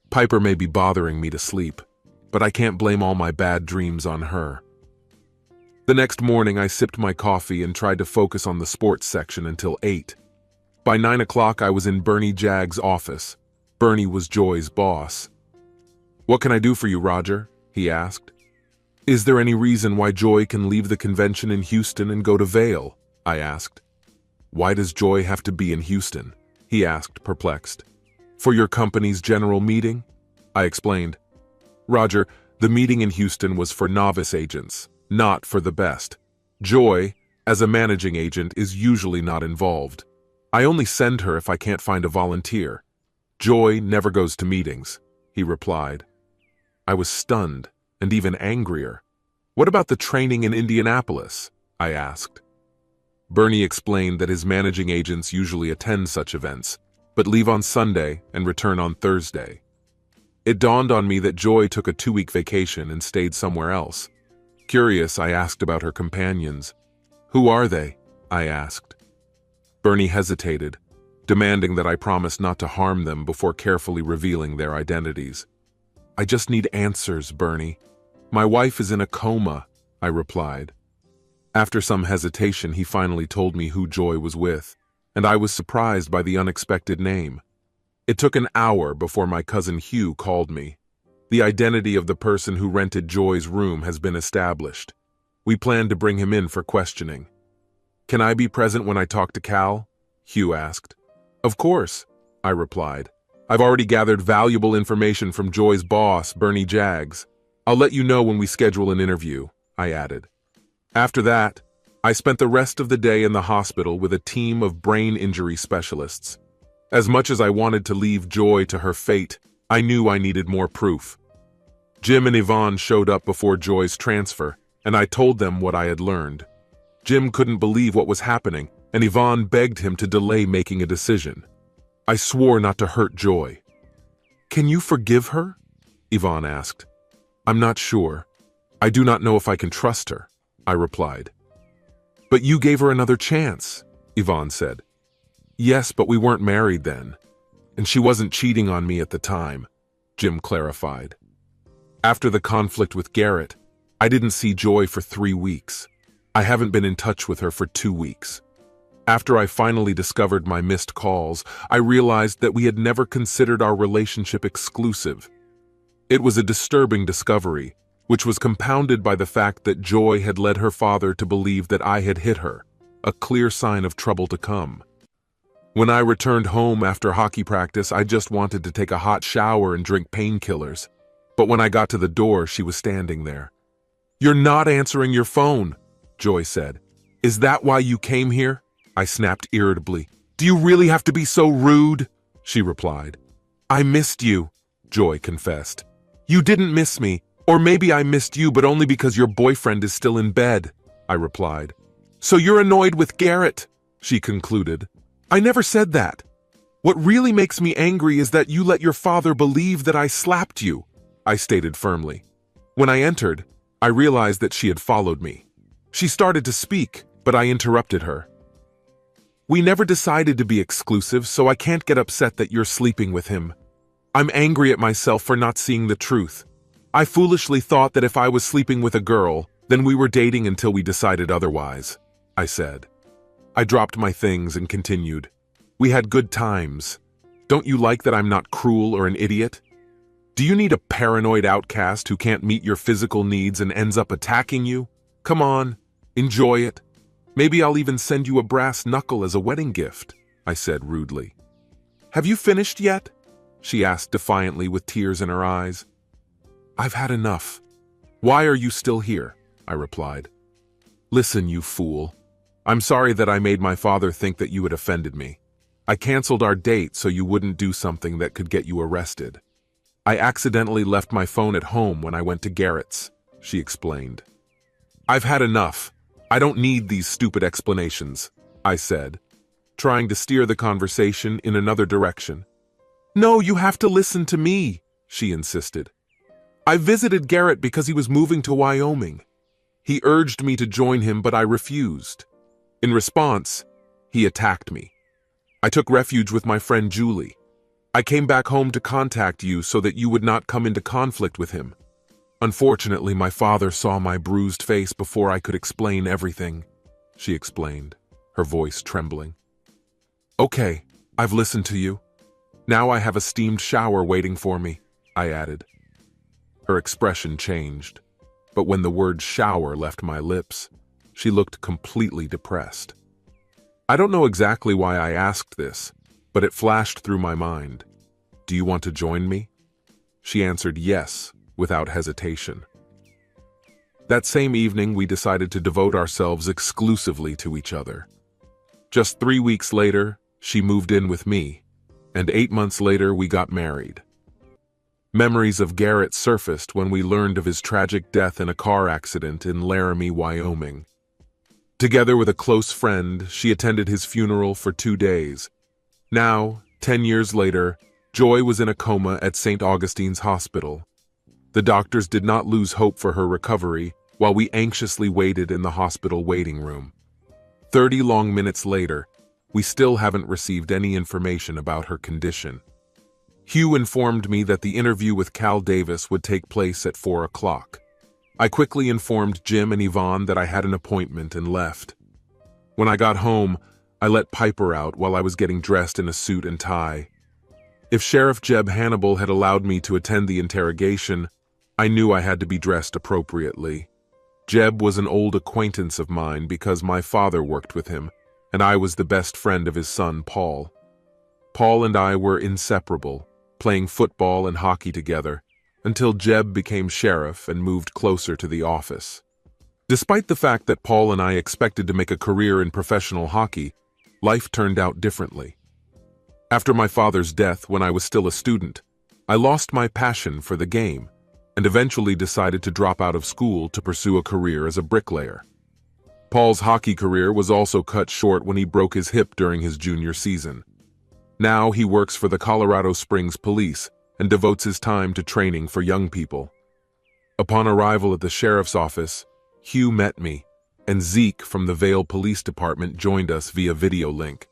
[SPEAKER 1] Piper may be bothering me to sleep, but I can't blame all my bad dreams on her. The next morning, I sipped my coffee and tried to focus on the sports section until 8. By 9 o'clock, I was in Bernie Jagg's office. Bernie was Joy's boss. "What can I do for you, Roger?" he asked. "Is there any reason why Joy can leave the convention in Houston and go to Vail?" I asked. "Why does Joy have to be in Houston?" he asked, perplexed. "For your company's general meeting?" I explained. "Roger, the meeting in Houston was for novice agents, not for the best. Joy, as a managing agent, is usually not involved. I only send her if I can't find a volunteer. Joy never goes to meetings," he replied. I was stunned and even angrier. "What about the training in Indianapolis?" I asked. Bernie explained that his managing agents usually attend such events, but leave on Sunday and return on Thursday. It dawned on me that Joy took a 2-week vacation and stayed somewhere else. Curious, I asked about her companions. "Who are they?" I asked. Bernie hesitated, demanding that I promise not to harm them before carefully revealing their identities. "I just need answers, Bernie. My wife is in a coma," I replied. After some hesitation, he finally told me who Joy was with, and I was surprised by the unexpected name. It took an hour before my cousin Hugh called me. The identity of the person who rented Joy's room has been established. We plan to bring him in for questioning. "Can I be present when I talk to Cal?" Hugh asked. "Of course," I replied. "I've already gathered valuable information from Joy's boss, Bernie Jaggs. I'll let you know when we schedule an interview," I added. After that, I spent the rest of the day in the hospital with a team of brain injury specialists. As much as I wanted to leave Joy to her fate, I knew I needed more proof. Jim and Yvonne showed up before Joy's transfer, and I told them what I had learned. Jim couldn't believe what was happening, and Yvonne begged him to delay making a decision. I swore not to hurt Joy. "Can you forgive her?" Yvonne asked. "I'm not sure. I do not know if I can trust her," I replied. "But you gave her another chance," Yvonne said. "Yes, but we weren't married then. And she wasn't cheating on me at the time," Jim clarified. After the conflict with Garrett, I didn't see Joy for 3 weeks. I haven't been in touch with her for 2 weeks. After I finally discovered my missed calls, I realized that we had never considered our relationship exclusive. It was a disturbing discovery, which was compounded by the fact that Joy had led her father to believe that I had hit her, a clear sign of trouble to come. When I returned home after hockey practice, I just wanted to take a hot shower and drink painkillers. But when I got to the door, she was standing there. "You're not answering your phone," Joy said. "Is that why you came here?" I snapped irritably. "Do you really have to be so rude?" She replied. "I missed you," Joy confessed. "You didn't miss me, or maybe I missed you, but only because your boyfriend is still in bed," I replied. "So you're annoyed with Garrett," she concluded. "I never said that. What really makes me angry is that you let your father believe that I slapped you," I stated firmly. When I entered, I realized that she had followed me. She started to speak, but I interrupted her. "We never decided to be exclusive, so I can't get upset that you're sleeping with him. I'm angry at myself for not seeing the truth. I foolishly thought that if I was sleeping with a girl, then we were dating until we decided otherwise," I said. I dropped my things and continued. "We had good times. Don't you like that I'm not cruel or an idiot? Do you need a paranoid outcast who can't meet your physical needs and ends up attacking you? Come on, enjoy it. Maybe I'll even send you a brass knuckle as a wedding gift," I said rudely. "Have you finished yet?" she asked defiantly with tears in her eyes. "I've had enough. Why are you still here?" I replied. "Listen, you fool. I'm sorry that I made my father think that you had offended me. I canceled our date so you wouldn't do something that could get you arrested. I accidentally left my phone at home when I went to Garrett's, she explained. I've had enough. I don't need these stupid explanations, I said, trying to steer the conversation in another direction. No, you have to listen to me, she insisted. I visited Garrett because he was moving to Wyoming. He urged me to join him, but I refused. In response, he attacked me. I took refuge with my friend Julie. I came back home to contact you so that you would not come into conflict with him. Unfortunately, my father saw my bruised face before I could explain everything, she explained, her voice trembling. Okay, I've listened to you. Now I have a steamed shower waiting for me, I added. Her expression changed, but when the word shower left my lips, she looked completely depressed. I don't know exactly why I asked this, but it flashed through my mind. Do you want to join me? She answered yes, without hesitation. That same evening, we decided to devote ourselves exclusively to each other. Just 3 weeks later, she moved in with me, and 8 months later, we got married. Memories of Garrett surfaced when we learned of his tragic death in a car accident in Laramie, Wyoming. Together with a close friend, she attended his funeral for 2 days. Now, 10 years later, Joy was in a coma at St. Augustine's Hospital. The doctors did not lose hope for her recovery while we anxiously waited in the hospital waiting room. 30 long minutes later, we still haven't received any information about her condition. Hugh informed me that the interview with Cal Davis would take place at 4 o'clock. I quickly informed Jim and Yvonne that I had an appointment and left. When I got home, I let Piper out while I was getting dressed in a suit and tie. If Sheriff Jeb Hannibal had allowed me to attend the interrogation, I knew I had to be dressed appropriately. Jeb was an old acquaintance of mine because my father worked with him, and I was the best friend of his son, Paul. Paul and I were inseparable, playing football and hockey together, until Jeb became sheriff and moved closer to the office. Despite the fact that Paul and I expected to make a career in professional hockey, life turned out differently. After my father's death when I was still a student, I lost my passion for the game and eventually decided to drop out of school to pursue a career as a bricklayer. Paul's hockey career was also cut short when he broke his hip during his junior season. Now he works for the Colorado Springs Police and devotes his time to training for young people. Upon arrival at the sheriff's office, Hugh met me, and Zeke from the Vail Police Department joined us via video link.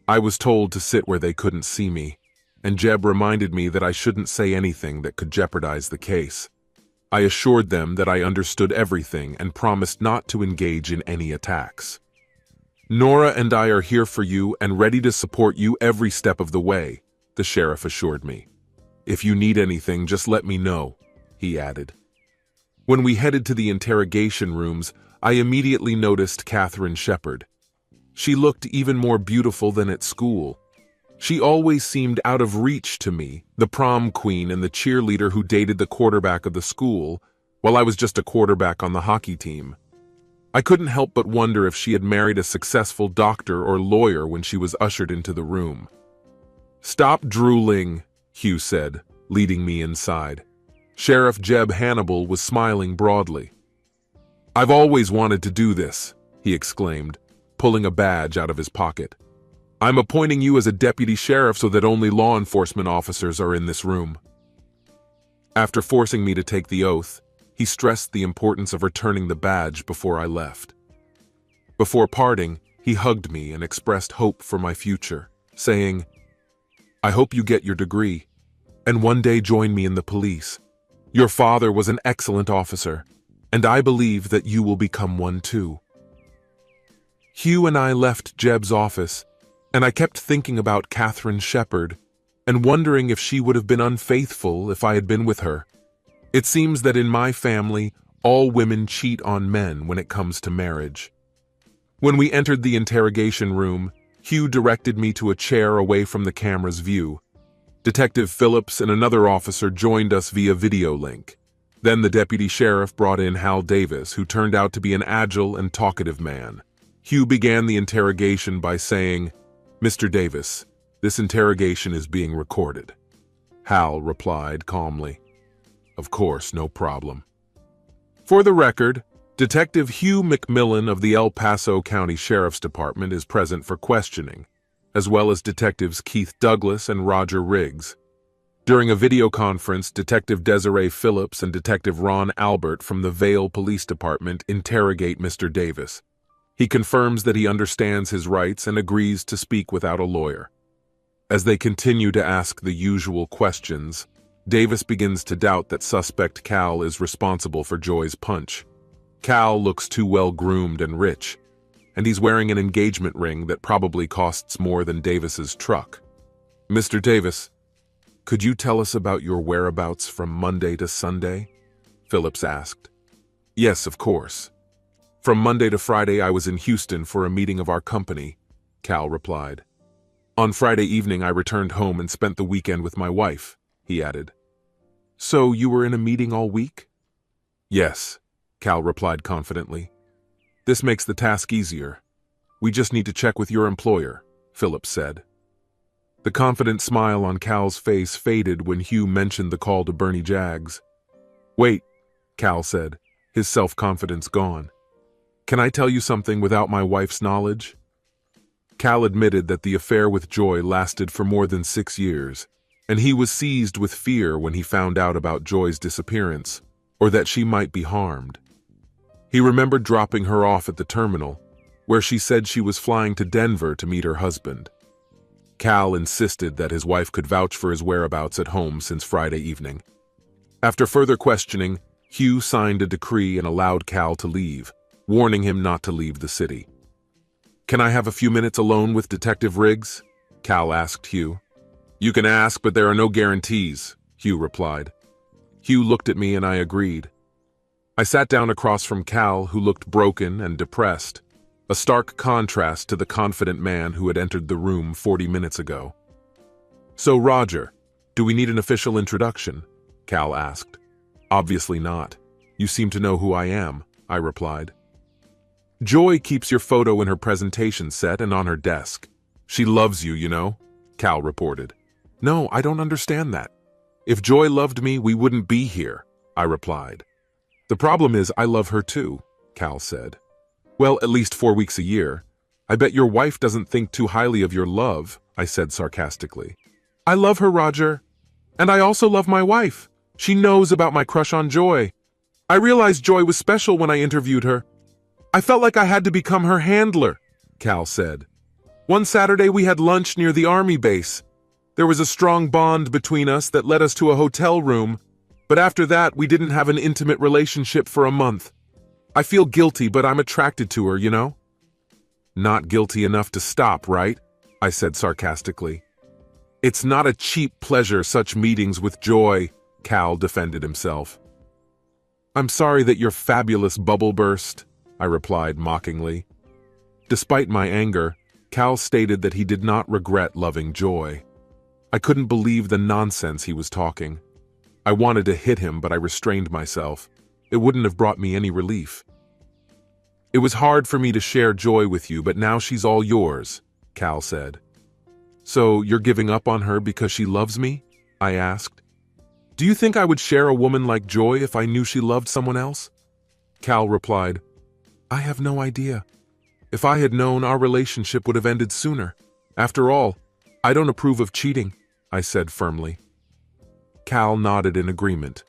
[SPEAKER 1] I was told to sit where they couldn't see me, and Jeb reminded me that I shouldn't say anything that could jeopardize the case. I assured them that I understood everything and promised not to engage in any attacks. Nora and I are here for you and ready to support you every step of the way, the sheriff assured me. If you need anything, just let me know, he added. When we headed to the interrogation rooms, I immediately noticed Catherine Shepard. She looked even more beautiful than at school. She always seemed out of reach to me, the prom queen and the cheerleader who dated the quarterback of the school, while I was just a quarterback on the hockey team. I couldn't help but wonder if she had married a successful doctor or lawyer when she was ushered into the room. Stop drooling, Hugh said, leading me inside. Sheriff Jeb Hannibal was smiling broadly. I've always wanted to do this, he exclaimed, pulling a badge out of his pocket. I'm appointing you as a deputy sheriff so that only law enforcement officers are in this room. After forcing me to take the oath, he stressed the importance of returning the badge before I left. Before parting, he hugged me and expressed hope for my future, saying, I hope you get your degree, and one day join me in the police. Your father was an excellent officer, and I believe that you will become one too. Hugh and I left Jeb's office, and I kept thinking about Catherine Shepard and wondering if she would have been unfaithful if I had been with her. It seems that in my family, all women cheat on men when it comes to marriage. When we entered the interrogation room, Hugh directed me to a chair away from the camera's view. Detective Phillips and another officer joined us via video link. Then the deputy sheriff brought in Hal Davis, who turned out to be an agile and talkative man. Hugh began the interrogation by saying, Mr. Davis, this interrogation is being recorded. Hal replied calmly. Of course, no problem. For the record, Detective Hugh McMillan of the El Paso County Sheriff's Department is present for questioning, as well as Detectives Keith Douglas and Roger Riggs. During a video conference, Detective Desiree Phillips and Detective Ron Albert from the Vale Police Department interrogate Mr. Davis. He confirms that he understands his rights and agrees to speak without a lawyer. As they continue to ask the usual questions, Davis begins to doubt that suspect Cal is responsible for Joy's punch. Cal looks too well-groomed and rich, and he's wearing an engagement ring that probably costs more than Davis's truck. Mr. Davis, could you tell us about your whereabouts from Monday to Sunday? Phillips asked. Yes, of course. From Monday to Friday, I was in Houston for a meeting of our company, Cal replied. On Friday evening, I returned home and spent the weekend with my wife, he added. So you were in a meeting all week? Yes, Cal replied confidently. This makes the task easier. We just need to check with your employer, Phillips said. The confident smile on Cal's face faded when Hugh mentioned the call to Bernie Jaggs. Wait, Cal said, his self-confidence gone. Can I tell you something without my wife's knowledge? Cal admitted that the affair with Joy lasted for more than 6 years, and he was seized with fear when he found out about Joy's disappearance, or that she might be harmed. He remembered dropping her off at the terminal, where she said she was flying to Denver to meet her husband. Cal insisted that his wife could vouch for his whereabouts at home since Friday evening. After further questioning, Hugh signed a decree and allowed Cal to leave, warning him not to leave the city. Can I have a few minutes alone with Detective Riggs? Cal asked Hugh. You can ask, but there are no guarantees, Hugh replied. Hugh looked at me and I agreed. I sat down across from Cal, who looked broken and depressed, a stark contrast to the confident man who had entered the room 40 minutes ago. So, Roger, do we need an official introduction? Cal asked. Obviously not. You seem to know who I am, I replied. Joy keeps your photo in her presentation set and on her desk. She loves you, you know, Cal reported. No, I don't understand that. If Joy loved me, we wouldn't be here, I replied. The problem is I love her too, Cal said. Well, at least 4 weeks a year. I bet your wife doesn't think too highly of your love, I said sarcastically. I love her, Roger. And I also love my wife. She knows about my crush on Joy. I realized Joy was special when I interviewed her. I felt like I had to become her handler, Cal said. One Saturday we had lunch near the army base. There was a strong bond between us that led us to a hotel room, but after that we didn't have an intimate relationship for a month. I feel guilty, but I'm attracted to her, you know? Not guilty enough to stop, right? I said sarcastically. It's not a cheap pleasure, such meetings with Joy, Cal defended himself. I'm sorry that your fabulous bubble burst, I replied mockingly. Despite my anger, Cal stated that he did not regret loving Joy. I couldn't believe the nonsense he was talking. I wanted to hit him, but I restrained myself. It wouldn't have brought me any relief. It was hard for me to share Joy with you, but now she's all yours, Cal said. So you're giving up on her because she loves me? I asked. Do you think I would share a woman like Joy if I knew she loved someone else? Cal replied, I have no idea. If I had known, our relationship would have ended sooner. After all, I don't approve of cheating, I said firmly. Cal nodded in agreement.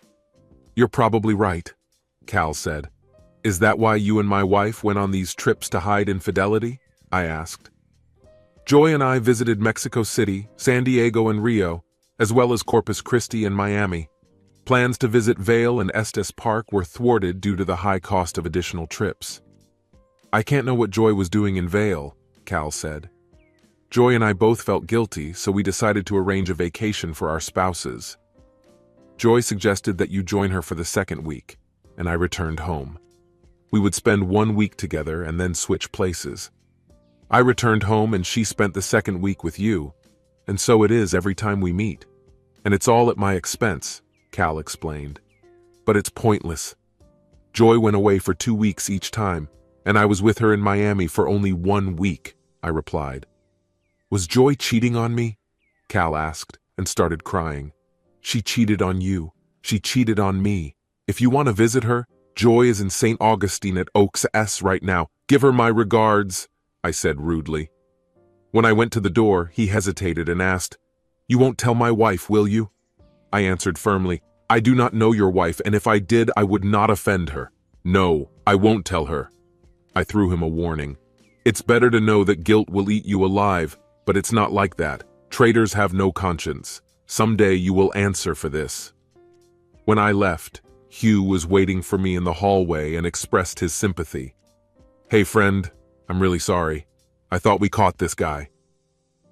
[SPEAKER 1] You're probably right, Cal said. Is that why you and my wife went on these trips to hide infidelity? I asked. Joy and I visited Mexico City, San Diego, and Rio, as well as Corpus Christi and Miami. Plans to visit Vail and Estes Park were thwarted due to the high cost of additional trips. I can't know what Joy was doing in Vail, Cal said. Joy and I both felt guilty, so we decided to arrange a vacation for our spouses. Joy suggested that you join her for the second week, and I returned home. We would spend 1 week together and then switch places. I returned home and she spent the second week with you, and so it is every time we meet. And it's all at my expense, Cal explained. But it's pointless. Joy went away for 2 weeks each time, and I was with her in Miami for only 1 week, I replied. Was Joy cheating on me? Cal asked and started crying. She cheated on you. She cheated on me. If you want to visit her, Joy is in St. Augustine at Oaks S right now. Give her my regards, I said rudely. When I went to the door, he hesitated and asked, You won't tell my wife, will you? I answered firmly, I do not know your wife, and if I did, I would not offend her. No, I won't tell her. I threw him a warning. It's better to know that guilt will eat you alive, but it's not like that. Traitors have no conscience. Someday you will answer for this. When I left, Hugh was waiting for me in the hallway and expressed his sympathy. Hey friend, I'm really sorry. I thought we caught this guy.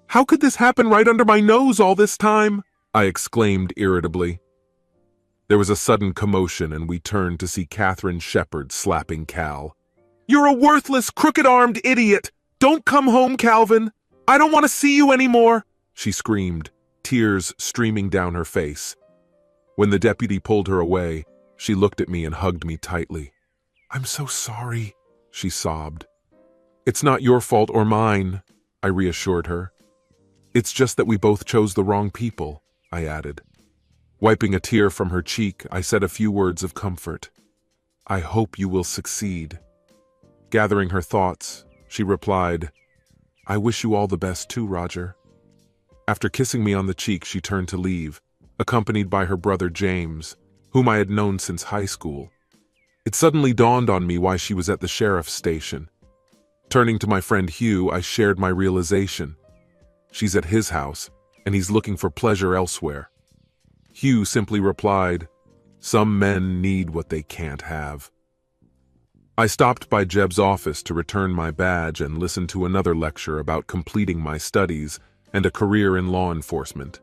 [SPEAKER 1] How could this happen right under my nose all this time? I exclaimed irritably. There was a sudden commotion and we turned to see Catherine Shepard slapping Cal. You're a worthless, crooked-armed idiot! Don't come home, Calvin! I don't want to see you anymore! She screamed, tears streaming down her face. When the deputy pulled her away, she looked at me and hugged me tightly. I'm so sorry, she sobbed. It's not your fault or mine, I reassured her. It's just that we both chose the wrong people, I added. Wiping a tear from her cheek, I said a few words of comfort. I hope you will succeed. Gathering her thoughts, she replied, I wish you all the best too, Roger. After kissing me on the cheek, she turned to leave, accompanied by her brother James, whom I had known since high school. It suddenly dawned on me why she was at the sheriff's station. Turning to my friend Hugh, I shared my realization. She's at his house, and he's looking for pleasure elsewhere. Hugh simply replied, Some men need what they can't have. I stopped by Jeb's office to return my badge and listen to another lecture about completing my studies and a career in law enforcement.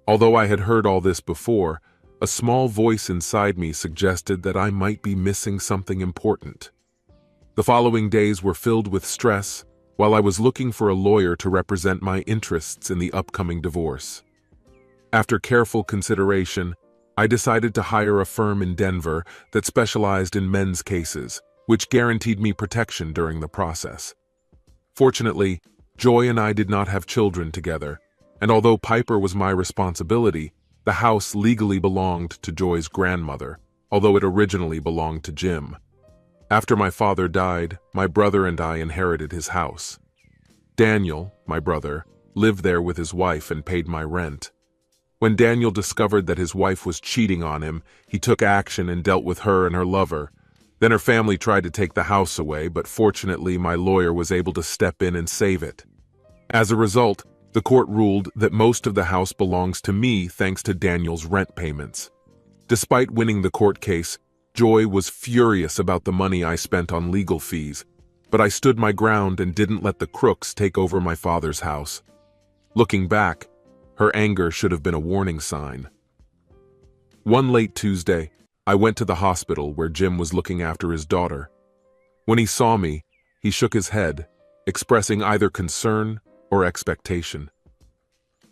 [SPEAKER 1] Although I had heard all this before, a small voice inside me suggested that I might be missing something important. The following days were filled with stress while I was looking for a lawyer to represent my interests in the upcoming divorce. After careful consideration, I decided to hire a firm in Denver that specialized in men's cases, which guaranteed me protection during the process. Fortunately, Joy and I did not have children together, and although Piper was my responsibility, the house legally belonged to Joy's grandmother, although it originally belonged to Jim. After my father died, my brother and I inherited his house. Daniel, my brother, lived there with his wife and paid my rent. When Daniel discovered that his wife was cheating on him, he took action and dealt with her and her lover. Then her family tried to take the house away, but fortunately my lawyer was able to step in and save it. As a result, the court ruled that most of the house belongs to me thanks to Daniel's rent payments. Despite winning the court case, Joy was furious about the money I spent on legal fees, but I stood my ground and didn't let the crooks take over my father's house. Looking back, her anger should have been a warning sign. One late Tuesday, I went to the hospital where Jim was looking after his daughter. When he saw me, he shook his head, expressing either concern or expectation.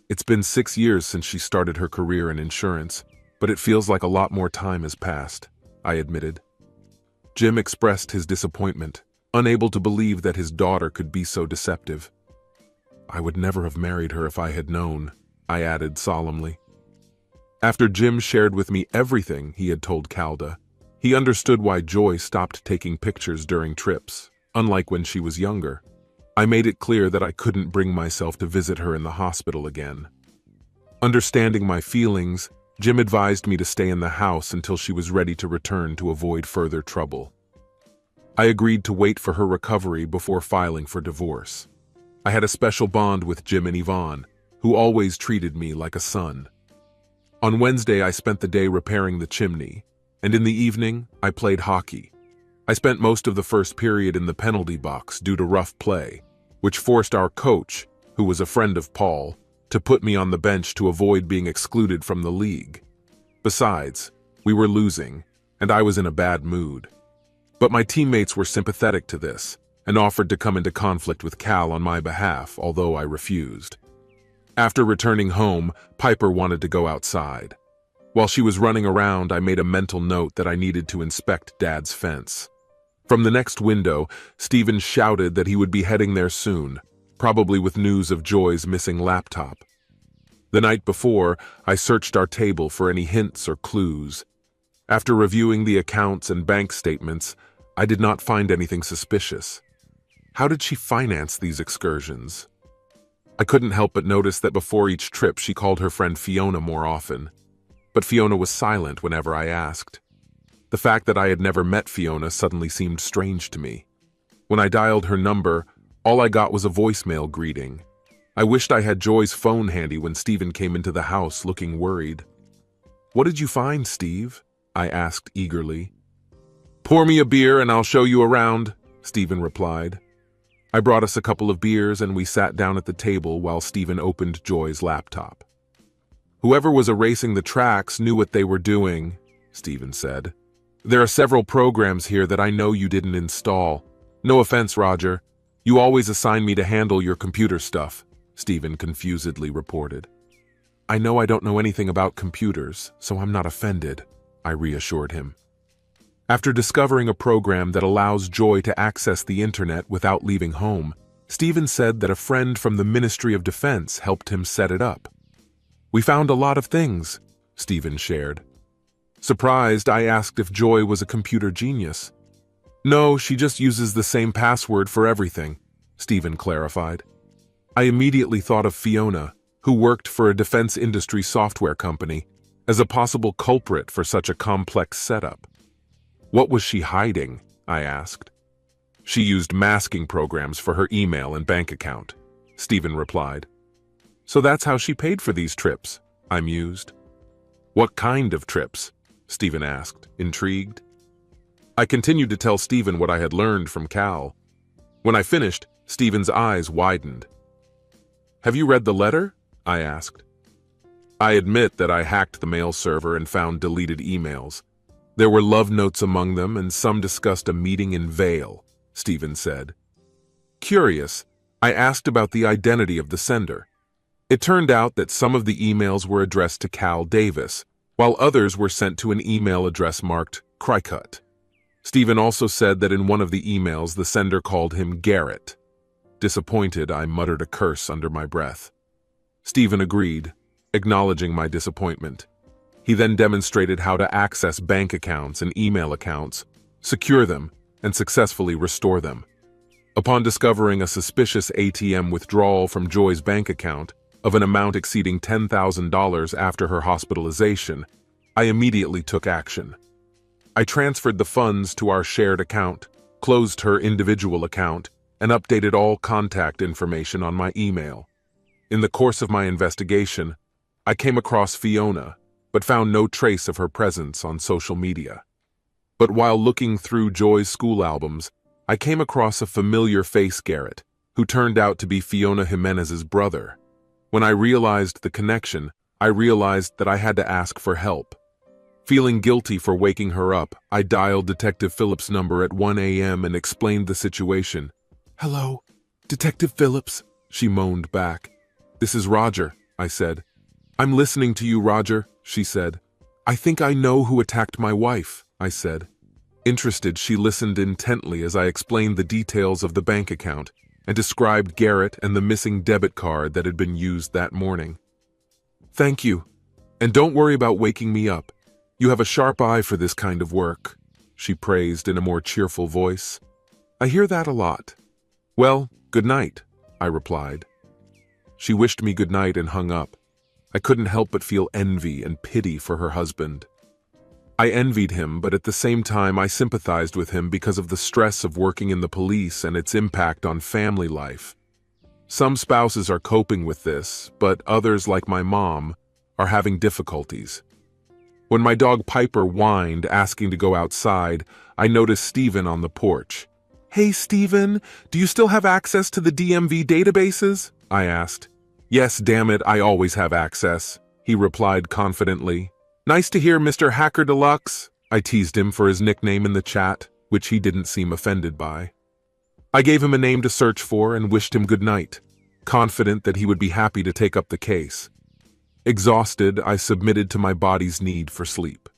[SPEAKER 1] It's been 6 years since she started her career in insurance, but it feels like a lot more time has passed, I admitted. Jim expressed his disappointment, unable to believe that his daughter could be so deceptive. I would never have married her if I had known, I added solemnly. After Jim shared with me everything he had told Calda, he understood why Joy stopped taking pictures during trips, unlike when she was younger. I made it clear that I couldn't bring myself to visit her in the hospital again. Understanding my feelings, Jim advised me to stay in the house until she was ready to return to avoid further trouble. I agreed to wait for her recovery before filing for divorce. I had a special bond with Jim and Yvonne, who always treated me like a son. On Wednesday, I spent the day repairing the chimney, and in the evening, I played hockey. I spent most of the first period in the penalty box due to rough play, which forced our coach, who was a friend of Paul, to put me on the bench to avoid being excluded from the league. Besides, we were losing, and I was in a bad mood. But my teammates were sympathetic to this, and offered to come into conflict with Cal on my behalf, although I refused. After returning home, Piper wanted to go outside. While she was running around, I made a mental note that I needed to inspect Dad's fence. From the next window, Stephen shouted that he would be heading there soon. probably with news of Joy's missing laptop. The night before, I searched our table for any hints or clues. After reviewing the accounts and bank statements, I did not find anything suspicious. How did she finance these excursions? I couldn't help but notice that before each trip she called her friend Fiona more often. But Fiona was silent whenever I asked. The fact that I had never met Fiona suddenly seemed strange to me. When I dialed her number, all I got was a voicemail greeting. I wished I had Joy's phone handy when Stephen came into the house looking worried. "What did you find, Steve?" I asked eagerly. "Pour me a beer and I'll show you around," Stephen replied. I brought us a couple of beers and we sat down at the table while Stephen opened Joy's laptop. "Whoever was erasing the tracks knew what they were doing," Stephen said. "There are several programs here that I know you didn't install. No offense, Roger. You always assign me to handle your computer stuff," Stephen confusedly reported. "I know I don't know anything about computers, so I'm not offended," I reassured him. After discovering a program that allows Joy to access the internet without leaving home, Stephen said that a friend from the Ministry of Defense helped him set it up. "We found a lot of things," Stephen shared. Surprised, I asked if Joy was a computer genius. "No, she just uses the same password for everything," Stephen clarified. I immediately thought of Fiona, who worked for a defense industry software company, as a possible culprit for such a complex setup. "What was she hiding?" I asked. "She used masking programs for her email and bank account," Stephen replied. "So that's how she paid for these trips," I mused. "What kind of trips?" Stephen asked, intrigued. I continued to tell Stephen what I had learned from Cal. When I finished, Stephen's eyes widened. "Have you read the letter?" I asked. I admit that I hacked the mail server and found deleted emails. There were love notes among them, and some discussed a meeting in Vale, Stephen said. Curious, I asked about the identity of the sender. It turned out that some of the emails were addressed to Cal Davis, while others were sent to an email address marked Cricut. Stephen also said that in one of the emails the sender called him Garrett. Disappointed, I muttered a curse under my breath. Stephen agreed, acknowledging my disappointment. He then demonstrated how to access bank accounts and email accounts, secure them, and successfully restore them. Upon discovering a suspicious ATM withdrawal from Joy's bank account of an amount exceeding $10,000 after her hospitalization, I immediately took action. I transferred the funds to our shared account, closed her individual account, and updated all contact information on my email. In the course of my investigation, I came across Fiona, but found no trace of her presence on social media. But while looking through Joy's school albums, I came across a familiar face, Garrett, who turned out to be Fiona Jimenez's brother. When I realized the connection, I realized that I had to ask for help. Feeling guilty for waking her up, I dialed Detective Phillips' number at 1 a.m. and explained the situation. "Hello, Detective Phillips," she moaned back. "This is Roger," I said. "I'm listening to you, Roger," she said. "I think I know who attacked my wife," I said. Interested, she listened intently as I explained the details of the bank account and described Garrett and the missing debit card that had been used that morning. "Thank you, and don't worry about waking me up. You have a sharp eye for this kind of work," she praised in a more cheerful voice. "I hear that a lot." "Well, good night," I replied. She wished me good night and hung up. I couldn't help but feel envy and pity for her husband. I envied him, but at the same time I sympathized with him because of the stress of working in the police and its impact on family life. Some spouses are coping with this, but others, like my mom, are having difficulties. When my dog Piper whined, asking to go outside, I noticed Stephen on the porch. "Hey, Stephen, do you still have access to the DMV databases?" I asked. "Yes, damn it, I always have access," he replied confidently. "Nice to hear, Mr. Hacker Deluxe," I teased him for his nickname in the chat, which he didn't seem offended by. I gave him a name to search for and wished him good night, confident that he would be happy to take up the case. Exhausted, I submitted to my body's need for sleep.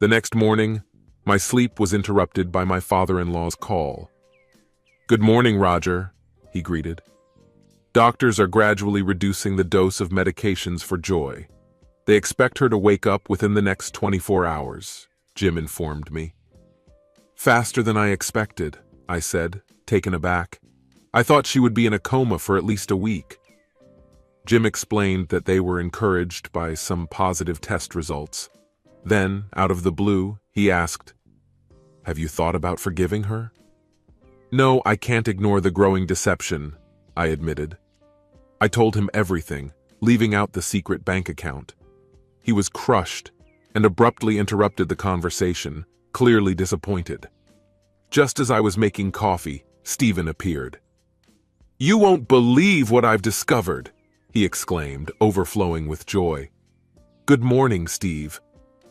[SPEAKER 1] The next morning, my sleep was interrupted by my father-in-law's call. "Good morning, Roger," he greeted. Doctors are gradually reducing the dose of medications for Joy. They expect her to wake up within the next 24 hours, Jim informed me. Faster than I expected, I said, taken aback. I thought she would be in a coma for at least a week. Jim explained that they were encouraged by some positive test results. Then, out of the blue, he asked, "Have you thought about forgiving her?" "No, I can't ignore the growing deception," I admitted. I told him everything, leaving out the secret bank account. He was crushed and abruptly interrupted the conversation, clearly disappointed. Just as I was making coffee, Stephen appeared. "You won't believe what I've discovered," he exclaimed, overflowing with joy. "Good morning, Steve.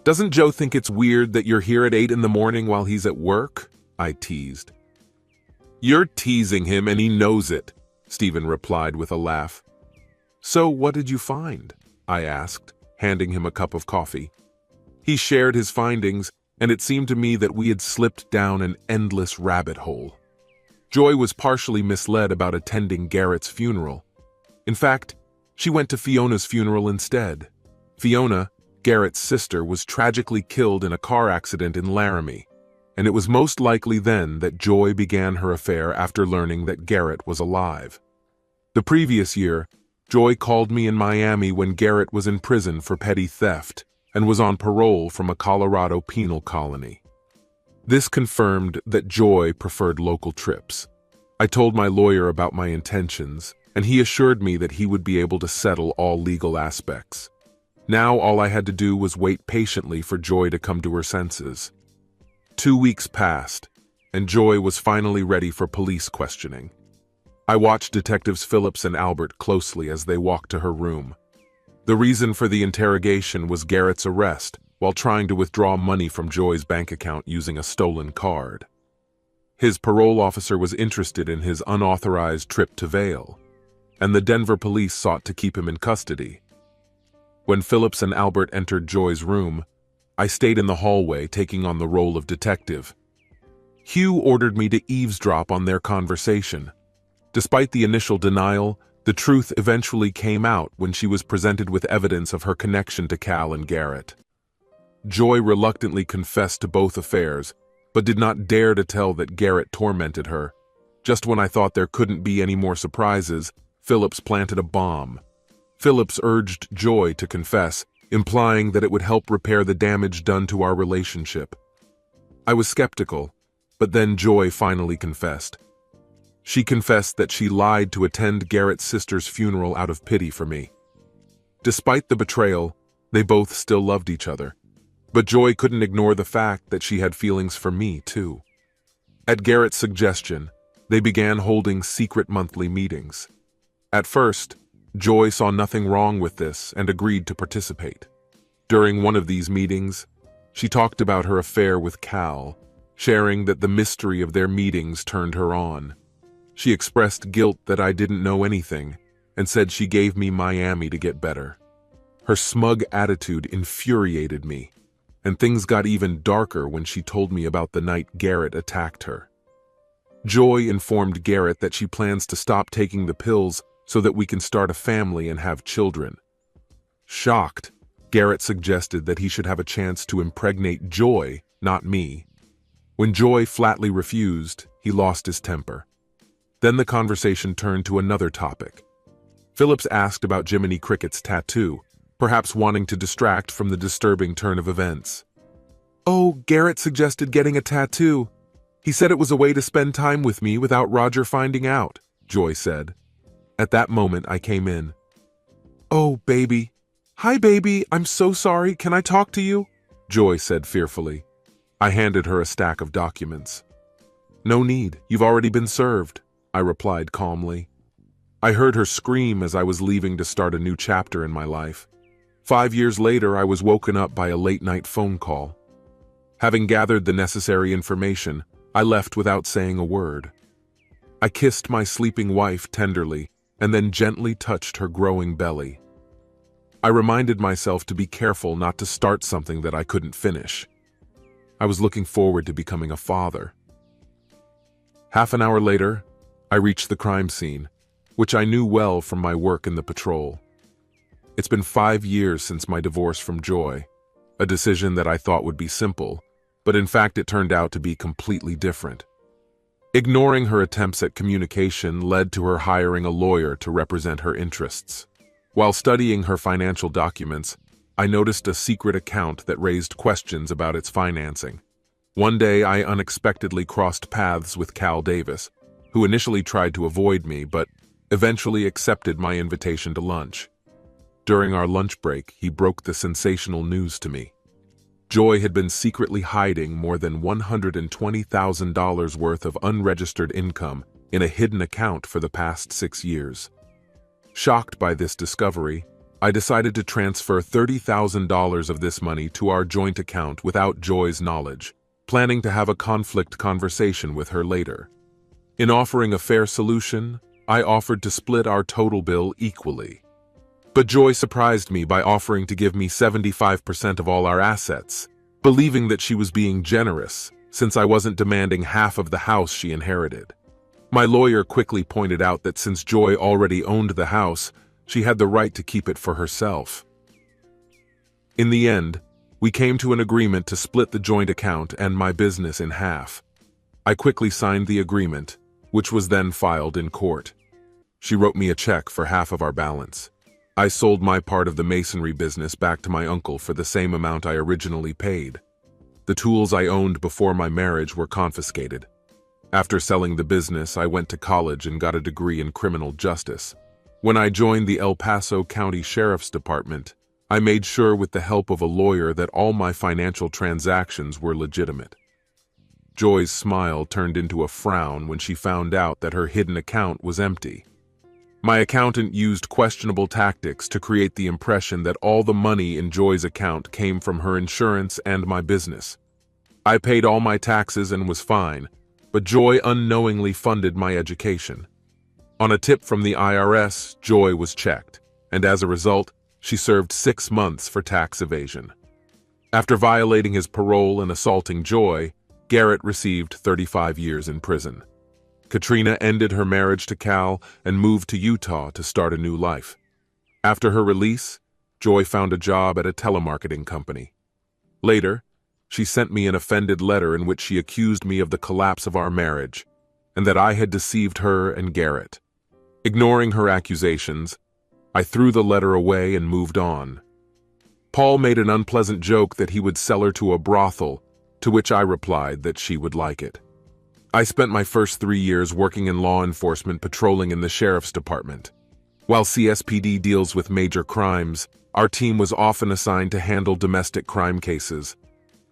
[SPEAKER 1] Doesn't Joe think it's weird that you're here at 8 in the morning while he's at work?" I teased. "You're teasing him and he knows it," Stephen replied with a laugh. "So what did you find?" I asked, handing him a cup of coffee. He shared his findings, and it seemed to me that we had slipped down an endless rabbit hole. Joy was partially misled about attending Garrett's funeral. In fact, she went to Fiona's funeral instead. Fiona, Garrett's sister, was tragically killed in a car accident in Laramie, and it was most likely then that Joy began her affair after learning that Garrett was alive. The previous year, Joy called me in Miami when Garrett was in prison for petty theft and was on parole from a Colorado penal colony. This confirmed that Joy preferred local trips. I told my lawyer about my intentions, and he assured me that he would be able to settle all legal aspects. Now all I had to do was wait patiently for Joy to come to her senses. 2 weeks passed, and Joy was finally ready for police questioning. I watched Detectives Phillips and Albert closely as they walked to her room. The reason for the interrogation was Garrett's arrest while trying to withdraw money from Joy's bank account using a stolen card. His parole officer was interested in his unauthorized trip to Vail, and the Denver police sought to keep him in custody. When Phillips and Albert entered Joy's room, I stayed in the hallway, taking on the role of detective. Hugh ordered me to eavesdrop on their conversation. Despite the initial denial, the truth eventually came out when she was presented with evidence of her connection to Cal and Garrett. Joy reluctantly confessed to both affairs, but did not dare to tell that Garrett tormented her. Just when I thought there couldn't be any more surprises, Phillips planted a bomb. Phillips urged Joy to confess, implying that it would help repair the damage done to our relationship. I was skeptical, but then Joy finally confessed. She confessed that she lied to attend Garrett's sister's funeral out of pity for me. Despite the betrayal, they both still loved each other. But Joy couldn't ignore the fact that she had feelings for me, too. At Garrett's suggestion, they began holding secret monthly meetings. At first, Joy saw nothing wrong with this and agreed to participate. During one of these meetings, she talked about her affair with Cal, sharing that the mystery of their meetings turned her on. She expressed guilt that I didn't know anything and said she gave me Miami to get better. Her smug attitude infuriated me, and things got even darker when she told me about the night Garrett attacked her. Joy informed Garrett that she plans to stop taking the pills so that we can start a family and have children. Shocked, Garrett suggested that he should have a chance to impregnate Joy, not me. When Joy flatly refused, he lost his temper. Then the conversation turned to another topic. Phillips asked about Jiminy Cricket's tattoo, perhaps wanting to distract from the disturbing turn of events. "Oh, Garrett suggested getting a tattoo. He said it was a way to spend time with me without Roger finding out," Joy said. At that moment, I came in. "Oh, baby. Hi, baby. I'm so sorry. Can I talk to you?" Joy said fearfully. I handed her a stack of documents. "No need. You've already been served," I replied calmly. I heard her scream as I was leaving to start a new chapter in my life. 5 years later, I was woken up by a late-night phone call. Having gathered the necessary information, I left without saying a word. I kissed my sleeping wife tenderly and then gently touched her growing belly. I reminded myself to be careful not to start something that I couldn't finish. I was looking forward to becoming a father. Half an hour later, I reached the crime scene. which I knew well from my work in the patrol. It's been 5 years since my divorce from Joy, a decision that I thought would be simple, but in fact it turned out to be completely different. Ignoring her attempts at communication led to her hiring a lawyer to represent her interests. While studying her financial documents, I noticed a secret account that raised questions about its financing. One day I unexpectedly crossed paths with Cal Davis, who initially tried to avoid me but eventually accepted my invitation to lunch. During our lunch break, he broke the sensational news to me. Joy had been secretly hiding more than $120,000 worth of unregistered income in a hidden account for the past 6 years. Shocked by this discovery, I decided to transfer $30,000 of this money to our joint account without Joy's knowledge, planning to have a conflict conversation with her later. In offering a fair solution, I offered to split our total bill equally. But Joy surprised me by offering to give me 75% of all our assets, believing that she was being generous, since I wasn't demanding half of the house she inherited. My lawyer quickly pointed out that since Joy already owned the house, she had the right to keep it for herself. In the end, we came to an agreement to split the joint account and my business in half. I quickly signed the agreement, which was then filed in court. She wrote me a check for half of our balance. I sold my part of the masonry business back to my uncle for the same amount I originally paid. The tools I owned before my marriage were confiscated. After selling the business, I went to college and got a degree in criminal justice. When I joined the El Paso County Sheriff's Department, I made sure with the help of a lawyer that all my financial transactions were legitimate. Joy's smile turned into a frown when she found out that her hidden account was empty. My accountant used questionable tactics to create the impression that all the money in Joy's account came from her insurance and my business. I paid all my taxes and was fine, but Joy unknowingly funded my education. On a tip from the IRS, Joy was checked, and as a result, she served 6 months for tax evasion. After violating his parole and assaulting Joy, Garrett received 35 years in prison. Katrina ended her marriage to Cal and moved to Utah to start a new life. After her release, Joy found a job at a telemarketing company. Later, she sent me an offended letter in which she accused me of the collapse of our marriage and that I had deceived her and Garrett. Ignoring her accusations, I threw the letter away and moved on. Paul made an unpleasant joke that he would sell her to a brothel, to which I replied that she would like it. I spent my first 3 years working in law enforcement patrolling in the sheriff's department. While CSPD deals with major crimes, our team was often assigned to handle domestic crime cases.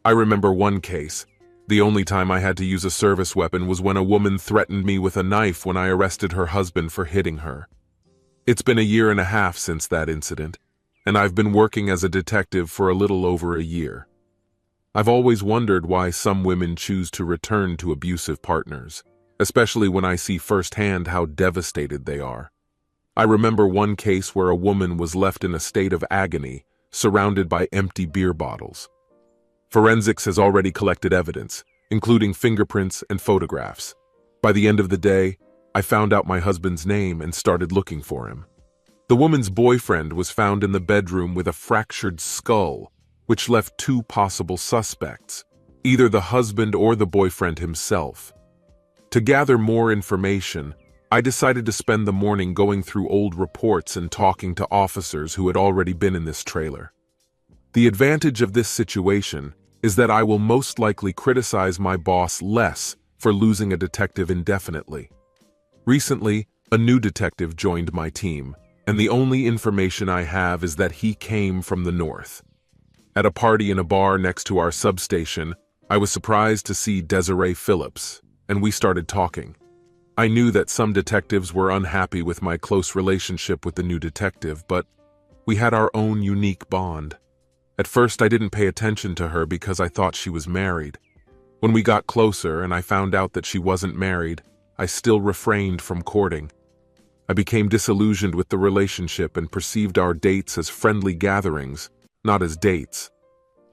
[SPEAKER 1] I remember one case. The only time I had to use a service weapon was when a woman threatened me with a knife when I arrested her husband for hitting her. It's been 1.5 years since that incident, and I've been working as a detective for a little over a year. I've always wondered why some women choose to return to abusive partners, especially when I see firsthand how devastated they are. I remember one case where a woman was left in a state of agony, surrounded by empty beer bottles. Forensics has already collected evidence, including fingerprints and photographs. By the end of the day, I found out my husband's name and started looking for him. The woman's boyfriend was found in the bedroom with a fractured skull, which left 2 possible suspects, either the husband or the boyfriend himself. To gather more information, I decided to spend the morning going through old reports and talking to officers who had already been in this trailer. The advantage of this situation is that I will most likely criticize my boss less for losing a detective indefinitely. Recently, a new detective joined my team, and the only information I have is that he came from the north. At a party in a bar next to our substation, I was surprised to see Desiree Phillips, and we started talking. I knew that some detectives were unhappy with my close relationship with the new detective, but we had our own unique bond. At first, I didn't pay attention to her because I thought she was married. When we got closer and I found out that she wasn't married, I still refrained from courting. I became disillusioned with the relationship and perceived our dates as friendly gatherings, not as dates.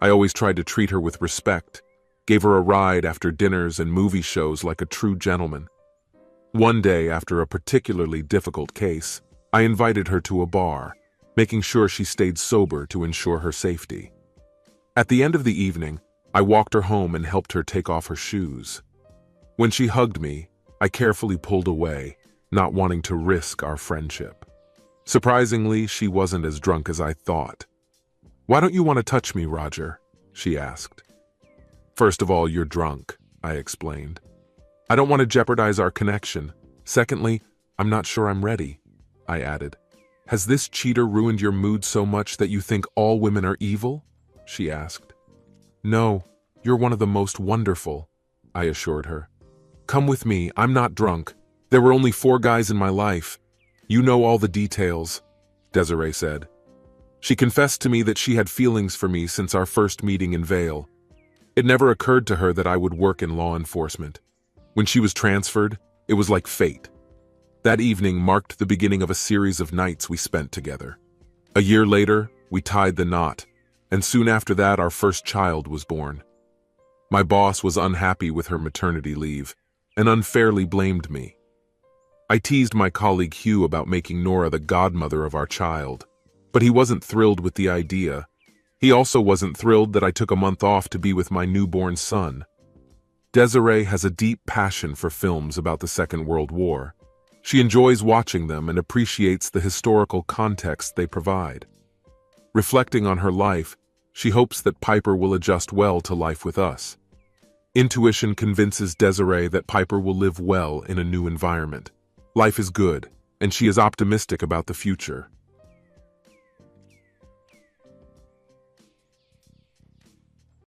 [SPEAKER 1] I always tried to treat her with respect, gave her a ride after dinners and movie shows like a true gentleman. One day, after a particularly difficult case, I invited her to a bar, making sure she stayed sober to ensure her safety. At the end of the evening, I walked her home and helped her take off her shoes. When she hugged me, I carefully pulled away, not wanting to risk our friendship. Surprisingly, she wasn't as drunk as I thought. "Why don't you want to touch me, Roger?" she asked. "First of all, you're drunk," I explained. "I don't want to jeopardize our connection. Secondly, I'm not sure I'm ready," I added. "Has this cheater ruined your mood so much that you think all women are evil?" she asked. "No, you're one of the most wonderful," I assured her. "Come with me, I'm not drunk. There were only 4 guys in my life. You know all the details," Desiree said. She confessed to me that she had feelings for me since our first meeting in Vale. It never occurred to her that I would work in law enforcement. When she was transferred, it was like fate. That evening marked the beginning of a series of nights we spent together. A year later, we tied the knot, and soon after that our first child was born. My boss was unhappy with her maternity leave and unfairly blamed me. I teased my colleague Hugh about making Nora the godmother of our child, but he wasn't thrilled with the idea. He also wasn't thrilled that I took a month off to be with my newborn son. Desiree has a deep passion for films about the Second World War. She enjoys watching them and appreciates the historical context they provide. Reflecting on her life, she hopes that Piper will adjust well to life with us. Intuition convinces Desiree that Piper will live well in a new environment. Life is good, and she is optimistic about the future.